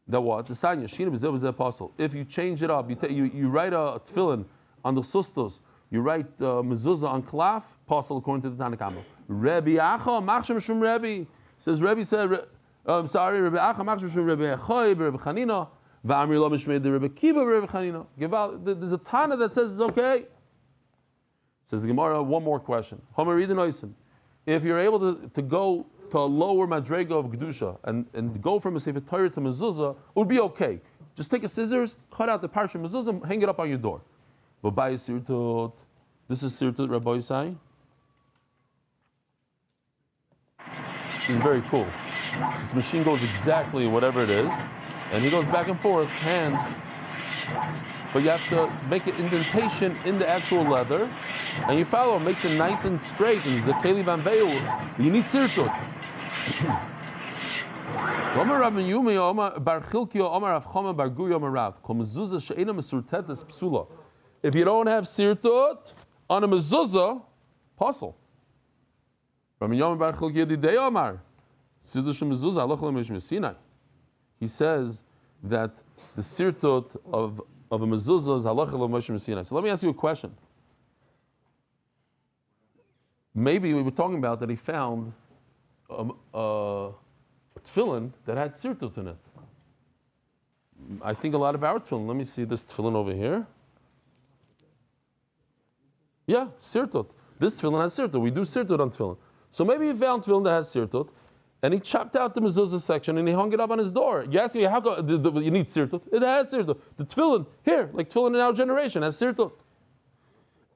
That what? The sanya shina b'zev b'zev apostle. If you change it up, you write a tefillin on the sustos, you write mezuzah on klaf, apostle according to the Tanakhama. Rebbe Acha machshem shum Rebbe says Rebbe said, Rebbe Acha machshem shum Rebbe Achoy Rebbe Chanina v'amri lo mishmei the Rebbe Kiva Rebbe Chanina. There's a Tana that says it's okay. Says the Gemara. One more question. Homer Eden Oisen. If you're able to go to a lower madrega of Kedusha and go from a Sefer Torah to mezuzah, it would be okay. Just take a scissors, cut out the parsha mezuzah, hang it up on your door. But by sirtut, this is sirtut Rabbi Yisai. This is very cool. This machine goes exactly whatever it is, and he goes back and forth, hand. But you have to make an indentation in the actual leather, and you follow, makes it nice and straight, and Zakeli Van Veil. You need sirtut. If you don't have sirtut on a mezuzah, pasul. He says that the sirtut of a mezuzah is halacha l'Moshe Messina. So let me ask you a question. Maybe we were talking about that he found a tefillin that had sirtut in it. I think a lot of our tefillin. Let me see this tefillin over here. Yeah, sirtut. This tefillin has sirtut. We do sirtut on tefillin. So maybe he found tefillin that has sirtut, and he chopped out the mezuzah section and he hung it up on his door. You ask me, how come you need sirtut? It has sirtut. The tefillin here, like tefillin in our generation, has sirtut.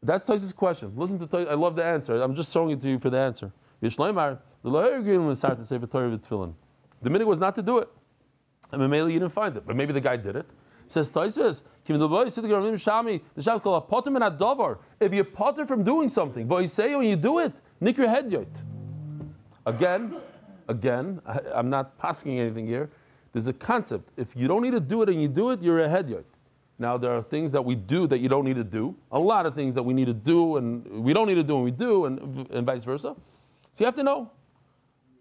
That's Taisa's question. Listen to Taisa. I love the answer. I'm just showing it to you for the answer. Yishleimar, the lower agreement was to say for Torah with tefillin. The minute was not to do it. And maybe you didn't find it, but maybe the guy did it. Says Taisa, if you potter from doing something, but you say when you do it, nick your head yot. Again, I'm not passing anything here. There's a concept. If you don't need to do it and you do it, you're a head yot. Now, there are things that we do that you don't need to do. A lot of things that we need to do and we don't need to do and we do, and vice versa. So you have to know.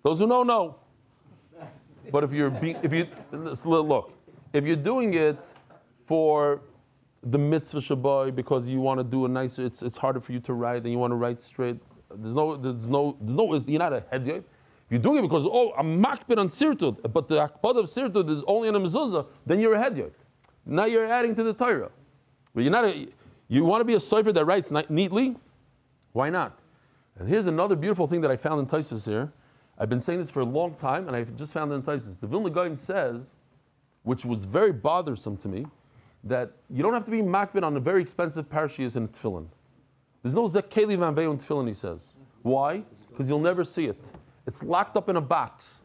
Those who know. But if you're doing it for the mitzvah shabai because you want to do a nicer, it's harder for you to write and you want to write straight. You're not a head yot. If you're doing it because I'm makbid on sirtud, but the akbad of sirtud is only in a mezuzah, then you're a head yot. Now you're adding to the Torah. But you want to be a sofer that writes neatly? Why not? And here's another beautiful thing that I found in Tosfos here. I've been saying this for a long time, and I just found it in Tosfos. The Vilna Gaon says, which was very bothersome to me, that you don't have to be makbid on a very expensive parashiyas in tefillin. There's no zekeli vanveu in tefillin, he says. Why? Because you'll never see it. It's locked up in a box.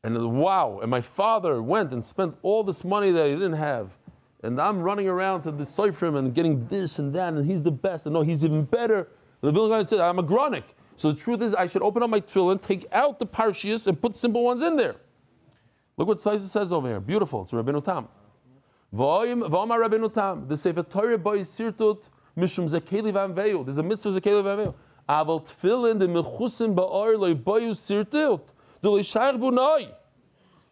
And wow, and my father went and spent all this money that he didn't have. And I'm running around to the Seifrim and getting this and that, and he's the best. And no, he's even better. The Vilna Gaon said, I'm a gronik. So the truth is, I should open up my tefillin, take out the parashiyas, and put simple ones in there. Look what Taisa says over here. Beautiful. It's Rabbeinu Tam. V'amar Rabbeinu Tam. The Sefer Torah by Sirtut mishum zekeli vanveu. There's a mitzvah zekeli vanveu. Aval tefillin de mechusim ba'or loy bayu sirtut.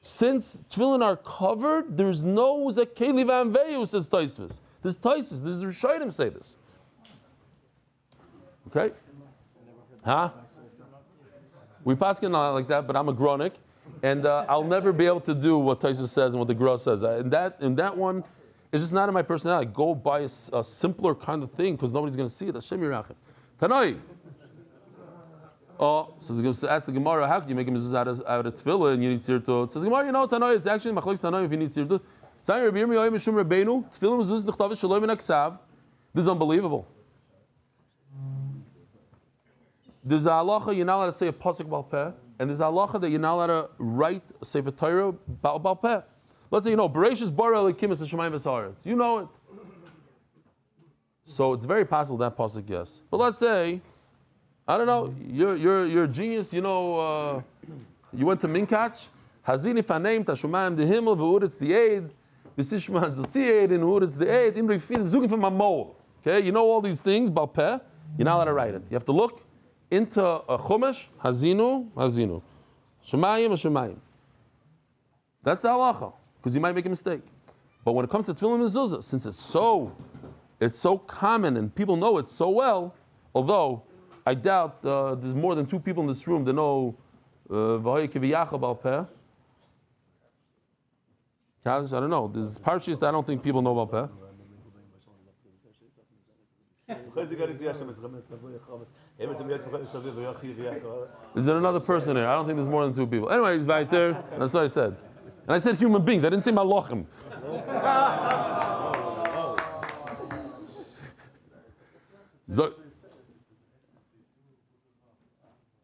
Since tefillin are covered, there's no zekeli vanveu, says Tosfos. There's Tosfos, there's the Rishonim say this. Okay? Huh? We pass it like that, but I'm a gronik, and I'll never be able to do what Tosfos says and what the Gra says. And that one is just not in my personality. I go buy a simpler kind of thing because nobody's going to see it. Hashem Yirachem. Tanoi. Oh, so they ask the Gemara, how can you make a mezuzah out of tefillah and you need tzirtut? Says the Gemara, Tanoi, it's actually machlokes Tanoi if you need tzirtut. This is unbelievable. There's a halacha you're not allowed to say a pasuk bal peh, and there's a halacha that you're not allowed to write a sefer Torah bal peh. Let's say Bereshis bara elikim es hashamayim v'saaretz. You know it. So it's very possible that pasuk yes. But let's say, I don't know, you're a genius. You went to Minkach, hazini faneim tashumayim the himmel v'uretz the aid v'sishman zasied and uretz the aid imri fin zugin from mamol. Okay, you know all these things bal peh. You're not allowed to write it. You have to look into a chumash, hazinu, shemayim. That's the halacha, because you might make a mistake. But when it comes to tefillin mezuzah, since it's so common and people know it so well, although I doubt there's more than two people in this room that know v'hoy kiviyacha bal peh. I don't know. There's parshas that I don't think people know bal peh. Is there another person here? I don't think there's more than two people. Anyway, he's right there. That's what I said. And I said human beings. I didn't say malachim.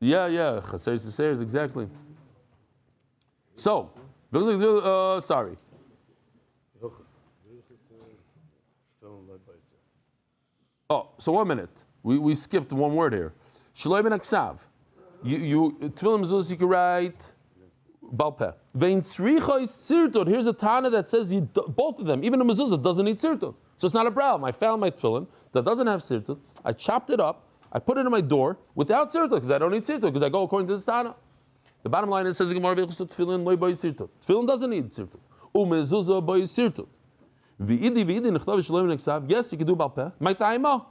Yeah. Chaser Siseirs, exactly. So, sorry. Oh, so 1 minute. We skipped one word here. Shaloi ben aksav. You tefillin mezuzah you can write bal peh. Vein tzricha is tzirtut. Here's a Tana that says both of them, even a mezuzah doesn't need tzirtut. So it's not a problem. I found my tefillin that doesn't have tzirtut. I chopped it up. I put it in my door without tzirtut because I don't need tzirtut because I go according to this Tana. The bottom line is says Gemara tefillin loy boy tzirtut. Tefillin doesn't need tzirtut. Mezuzah boy tzirtut. Yes, you can do bal peh. My taima,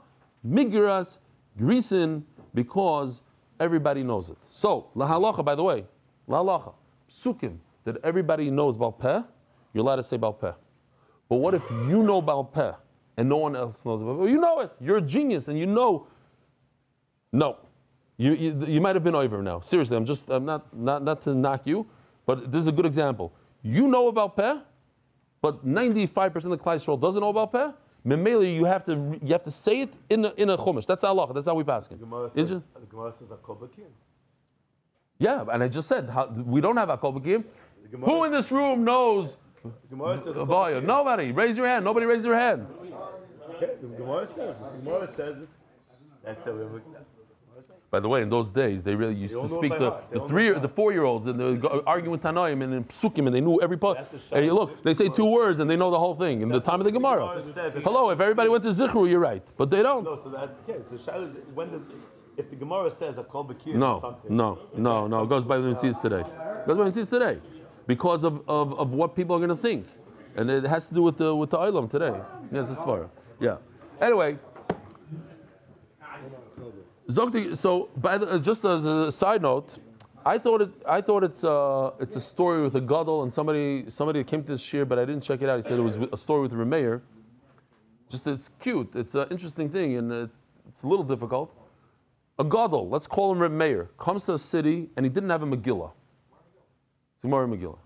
migras, grisin, because everybody knows it. So, la halacha, by the way, la halacha, psukim, that everybody knows bal peh, you're allowed to say bal peh. But what if you know bal peh and no one else knows bal peh? Well, you know it. You're a genius, and you know. No, you might have been over now. Seriously, I'm not to knock you, but this is a good example. You know about peh. But 95% of the Klal Yisrael doesn't know about peh. Memele, you have to say it in a chumash. That's halacha. That's how we pass it. The Gemara says Akol Bakim. Yeah, and I just said we don't have Akol Bakim. Who in this room knows? The Gemara says Nobody. Raise your hand. Nobody raised their hand. Okay, the Gemara says that's how we have. By the way, in those days, they really used to speak the 4-year-olds, and they would argue with Tanoim and Psukim, and they knew every part. And look, they say 2 words, and they know the whole thing. In the time of the Gemara. Hello, if everybody went to Zichru, you're right, but they don't. No, so that's okay. So the shadow is if the Gemara says a kol bakir or something. No. It goes by the Mitzvahs today. It goes by the Mitzvahs today, because of what people are going to think, and it has to do with the Olam today. Yeah, it's a svara. Yeah. Anyway. So, just as a side note, I thought it's a story with a gadol, and somebody came to this shir, but I didn't check it out. He said it was a story with Remeir. Just it's cute. It's an interesting thing, and it's a little difficult. A gadol, let's call him Remeir, comes to a city and he didn't have a Megillah. It's Gemara Megillah.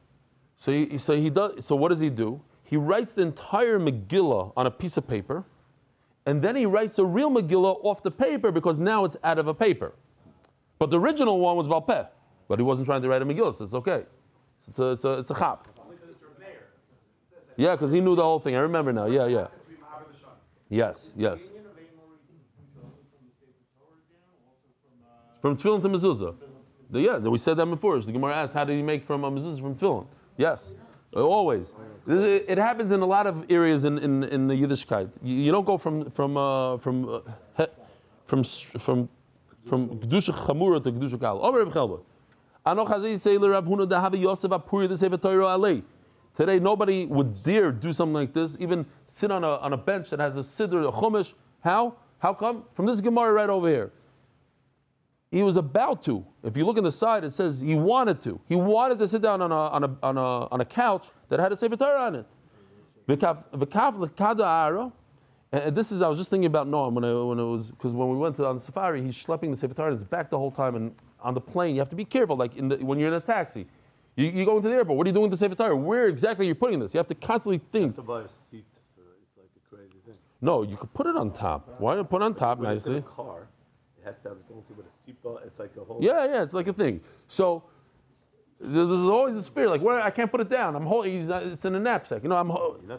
So what does he do? He writes the entire Megillah on a piece of paper. And then he writes a real Megillah off the paper because now it's out of a paper. But the original one was Balpeh. But he wasn't trying to write a Megillah, so it's okay. It's a chap. Yeah, because he knew the whole thing. I remember now. Yeah. Yes. From Tefillin to Mezuzah. We said that before. The Gemara asked, how did he make from Mezuzah from Tefillin? Yes, always. It happens in a lot of areas in the Yiddishkeit. You don't go from Kedusha Chamura to Kedusha Kal. Omer Reb Chelba. Anoch hazeh say Rav Huna dahavi Yosef apuri the Sefer Torah alei. Today nobody would dare do something like this. Even sit on a bench that has a siddur, a chumash. How? How come? From this Gemara right over here. He was about to. If you look on the side, it says he wanted to. He wanted to sit down on a couch that had a Sefer Torah on it. And this is, I was just thinking about Noam when it was, because when we went on the safari, he's schlepping the Sefer Torah in his back the whole time, and on the plane you have to be careful. Like when you're in a taxi, you go into the airport. What are you doing with the Sefer Torah? Where exactly are you putting this? You have to constantly think. You have to buy a seat. It's like a crazy thing. No, you could put it on top. Why not put it on top nicely? It's in a car. It has to have something with a seatbelt. It's like a whole. Yeah, it's like a thing. So there's always a spirit. Like, where I can't put it down. I'm holding. It's in a knapsack. You're not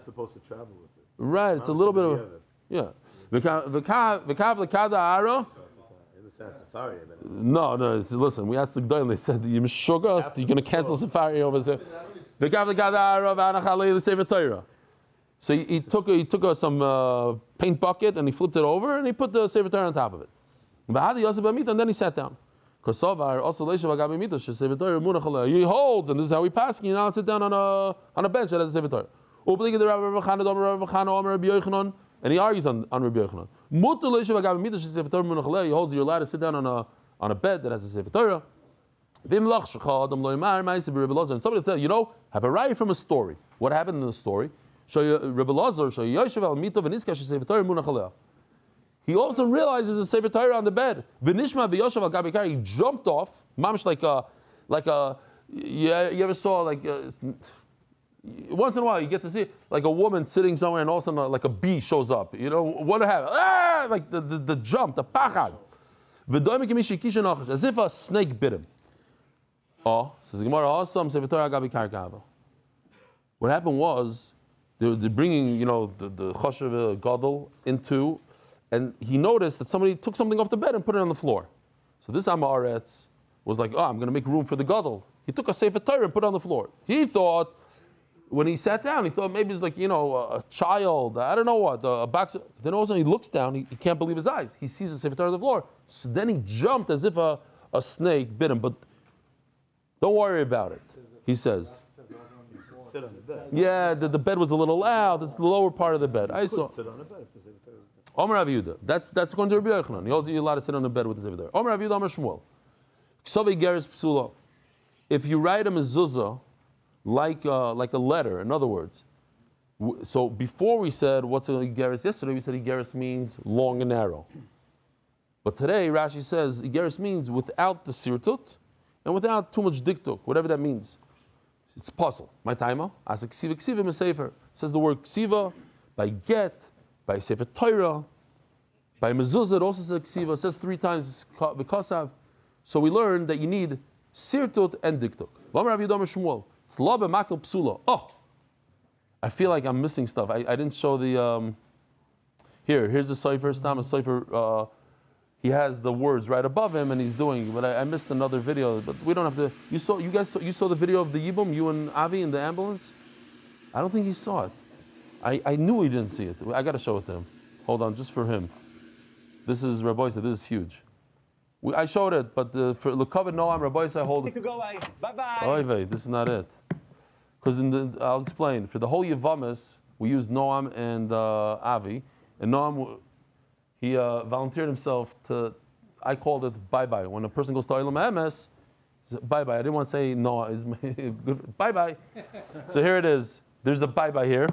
supposed to travel with it. Right. It's a little bit of. Yeah. V'kav l'kada ara. Safari. No. Listen, we asked the G'day and they said, "You mishuga, you're going to cancel safari over there." V'kav l'kada ara v'anachalei l'sefer Torah. So he took some paint bucket and he flipped it over and he put the Sefer Torah on top of it. And then he sat down. He holds, and this is how we pass. You now sit down on a bench that has a Sefer Torah. And he argues on Rabbi Yochanan. He holds, you're allowed to sit down on a bed that has a Sefer Torah. And somebody will tell you, have a right from a story. What happened in the story? He also realizes a Sefer Torah on the bed. He jumped off, mamish like a. You ever saw once in a while you get to see like a woman sitting somewhere and all of a sudden like a bee shows up. What happened? Like the jump, the pachad. As if a snake bit him. Says the Gemara, Sefer Torah gabi karkava. What happened was they're bringing the choshev gadol into. And he noticed that somebody took something off the bed and put it on the floor. So this Amaretz was like, I'm going to make room for the gadol. He took a Sefer Torah and put it on the floor. He thought, when he sat down, he thought maybe it's like, a child, I don't know what, a box. Then all of a sudden he looks down, he can't believe his eyes. He sees a Sefer Torah on the floor. So then he jumped as if a snake bit him. But don't worry about it, he says. Sit on the bed. Yeah, the bed was a little loud. It's the lower part of the bed. I saw. Sit on the bed. Omer Rav Yehuda. That's according to Rabbi Yochanan. He holds you allowed to sit on the bed with the Sefer Torah. Omer Rav Yehuda, Omer Shmuel. Ksovei geres psula. If you write a mezuzah like a letter, in other words, so before we said what's a geres yesterday, we said geres means long and narrow. But today Rashi says geres means without the sirtut and without too much diktuk, whatever that means. It's puzzle. My timer. As a ksiva mesefer says the word ksiva by get. By Sefer Torah, by mezuzah, it also says ksiva. It says 3 times v'kasav. So we learned that you need sirtut and diktuk. Oh, I feel like I'm missing stuff. I didn't show the. Here's the Sefer Stam, a Sefer. He has the words right above him, and he's doing. But I missed another video. But we don't have to. You saw the video of the Yibum, you and Avi in the ambulance. I don't think he saw it. I knew he didn't see it. I got to show it to him. Hold on, just for him. This is Rabbi said. This is huge. I showed it, but for Lukavid Noam, Rabbi said, hold it. Bye bye. Oy vey, this is not it. Because I'll explain. For the whole Yavamis, we used Noam and Avi, and Noam he volunteered himself to. I called it bye bye. When a person goes to Olam Emes, bye bye. I didn't want to say no. Bye bye. So here it is. There's a bye bye here.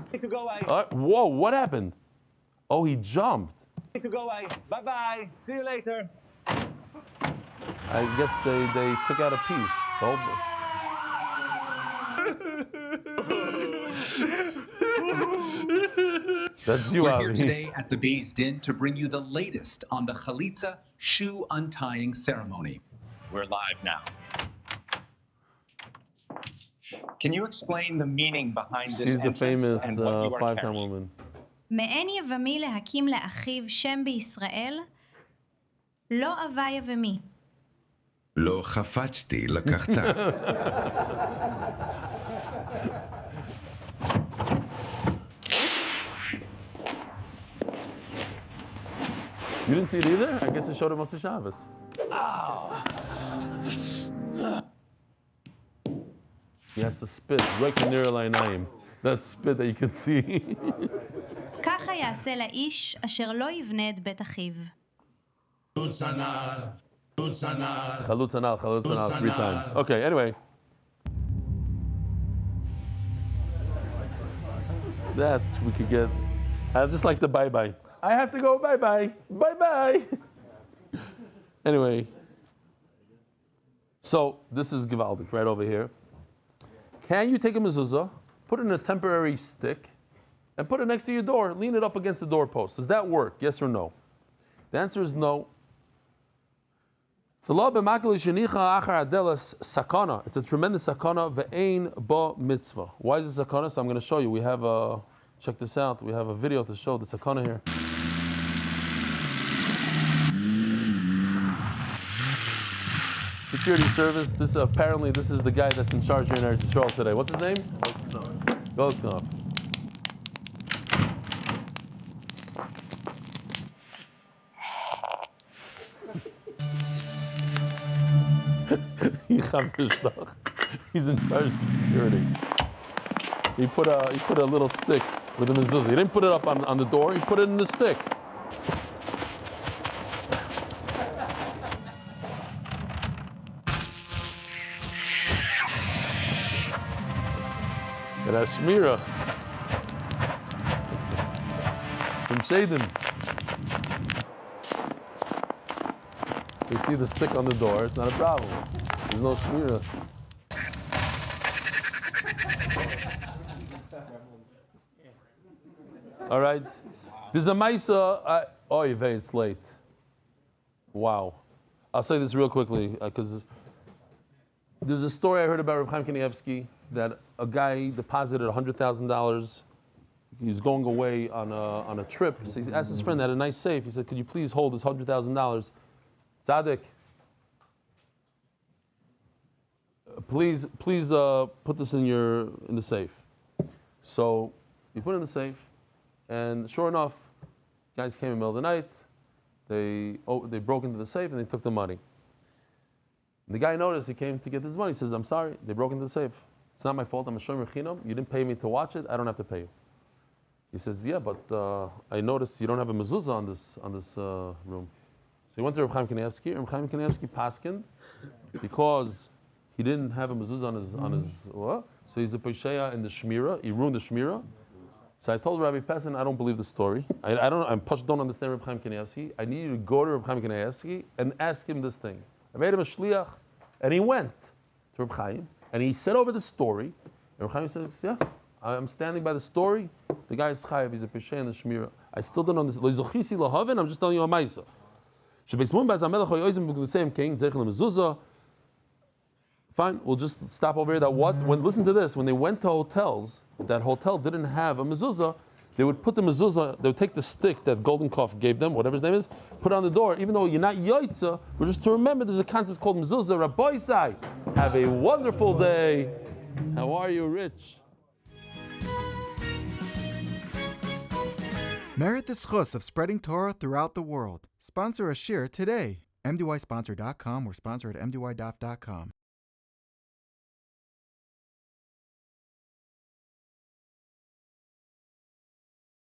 Whoa! What happened? Oh, he jumped. Bye bye. See you later. I guess they took out a piece. That's you, We're Avi. here today at the Beis Din to bring you the latest on the Chalitza shoe untying ceremony. We're live now. Can you explain the meaning behind this She's the entrance famous and what you are 5-time carrying? woman. מעין יבמי להקים לאחיו שם בישראל, לא אבה יבמי. לא חפצתי לקחתה. You didn't see it either? I guess I showed it Motzei Shabbos. He has to spit right near Lainayim. That spit that you can see. ככה יעשה לאיש אשר לא יבנה את בית אחיו. Chalutz Hanal, 3 times. Okay, anyway. That we could get. I just like the bye-bye. I have to go bye-bye. Bye-bye. Anyway. So, this is Givaldic right over here. Can you take a mezuzah, put it in a temporary stick, and put it next to your door, lean it up against the doorpost? Does that work? Yes or no? The answer is no. It's a tremendous sakana, ve'ein ba mitzvah. Why is it sakana? So I'm going to show you. We have check this out. We have a video to show the sakana here. Security service. This apparently this is the guy that's in charge here in Eretz Yisrael today. What's his name? Goldknopf. He's in charge of security. He put a little stick with a mezuzah. He didn't put it up on the door. He put it in the stick. And that's Shmira from Shaden. They see the stick on the door. It's not a problem. There's no Shmira. All right. There's a Maisa. Oh, it's late. Wow. I'll say this real quickly because there's a story I heard about Reb Chaim Kanievsky that a guy deposited $100,000. He was going away on a trip. So he asked his friend, had a nice safe. He said, "Could you please hold this $100,000? Tzaddik, please put this in the safe." So he put it in the safe, and sure enough, guys came in the middle of the night. They broke into the safe and they took the money. And the guy noticed. He came to get his money. He says, "I'm sorry, they broke into the safe. It's not my fault. I'm a shomer chinam. You didn't pay me to watch it. I don't have to pay you." He says, "Yeah, but I noticed you don't have a mezuzah on this room." So he went to Reb Chaim Kanievsky. Reb Chaim Kanievsky paskin because he didn't have a mezuzah on his what? So he's a pesheya in the shmira. He ruined the shmira. So I told Rabbi Pessin, I don't believe the story. I'm don't understand Reb Chaim Kanievsky. I need you to go to Reb Chaim Kanievsky and ask him this thing. I made him a shliach, and he went to Reb Chaim and he said over the story. And Reb Chaim says, "Yeah, I'm standing by the story. The guy is chayav. He's a pesheya in the shmira." I still don't understand. Lo zochisi lo haven, I'm just telling you a ma'isa. Shebeismun baz hamelech hoyoizim b'glusayim king zech lemezuzah. Fine, we'll just stop over here. That what? When listen to this. When they went to hotels, that hotel didn't have a mezuzah. They would put the mezuzah. They would take the stick that Goldenkopf gave them, whatever his name is, put it on the door. Even though you're not yoitza, but just to remember, there's a concept called mezuzah. Rabbi Isai, have a wonderful day. How are you, Rich? Merit the schus of spreading Torah throughout the world. Sponsor a shir today. MDYsponsor.com or sponsor at MDYDaf.com.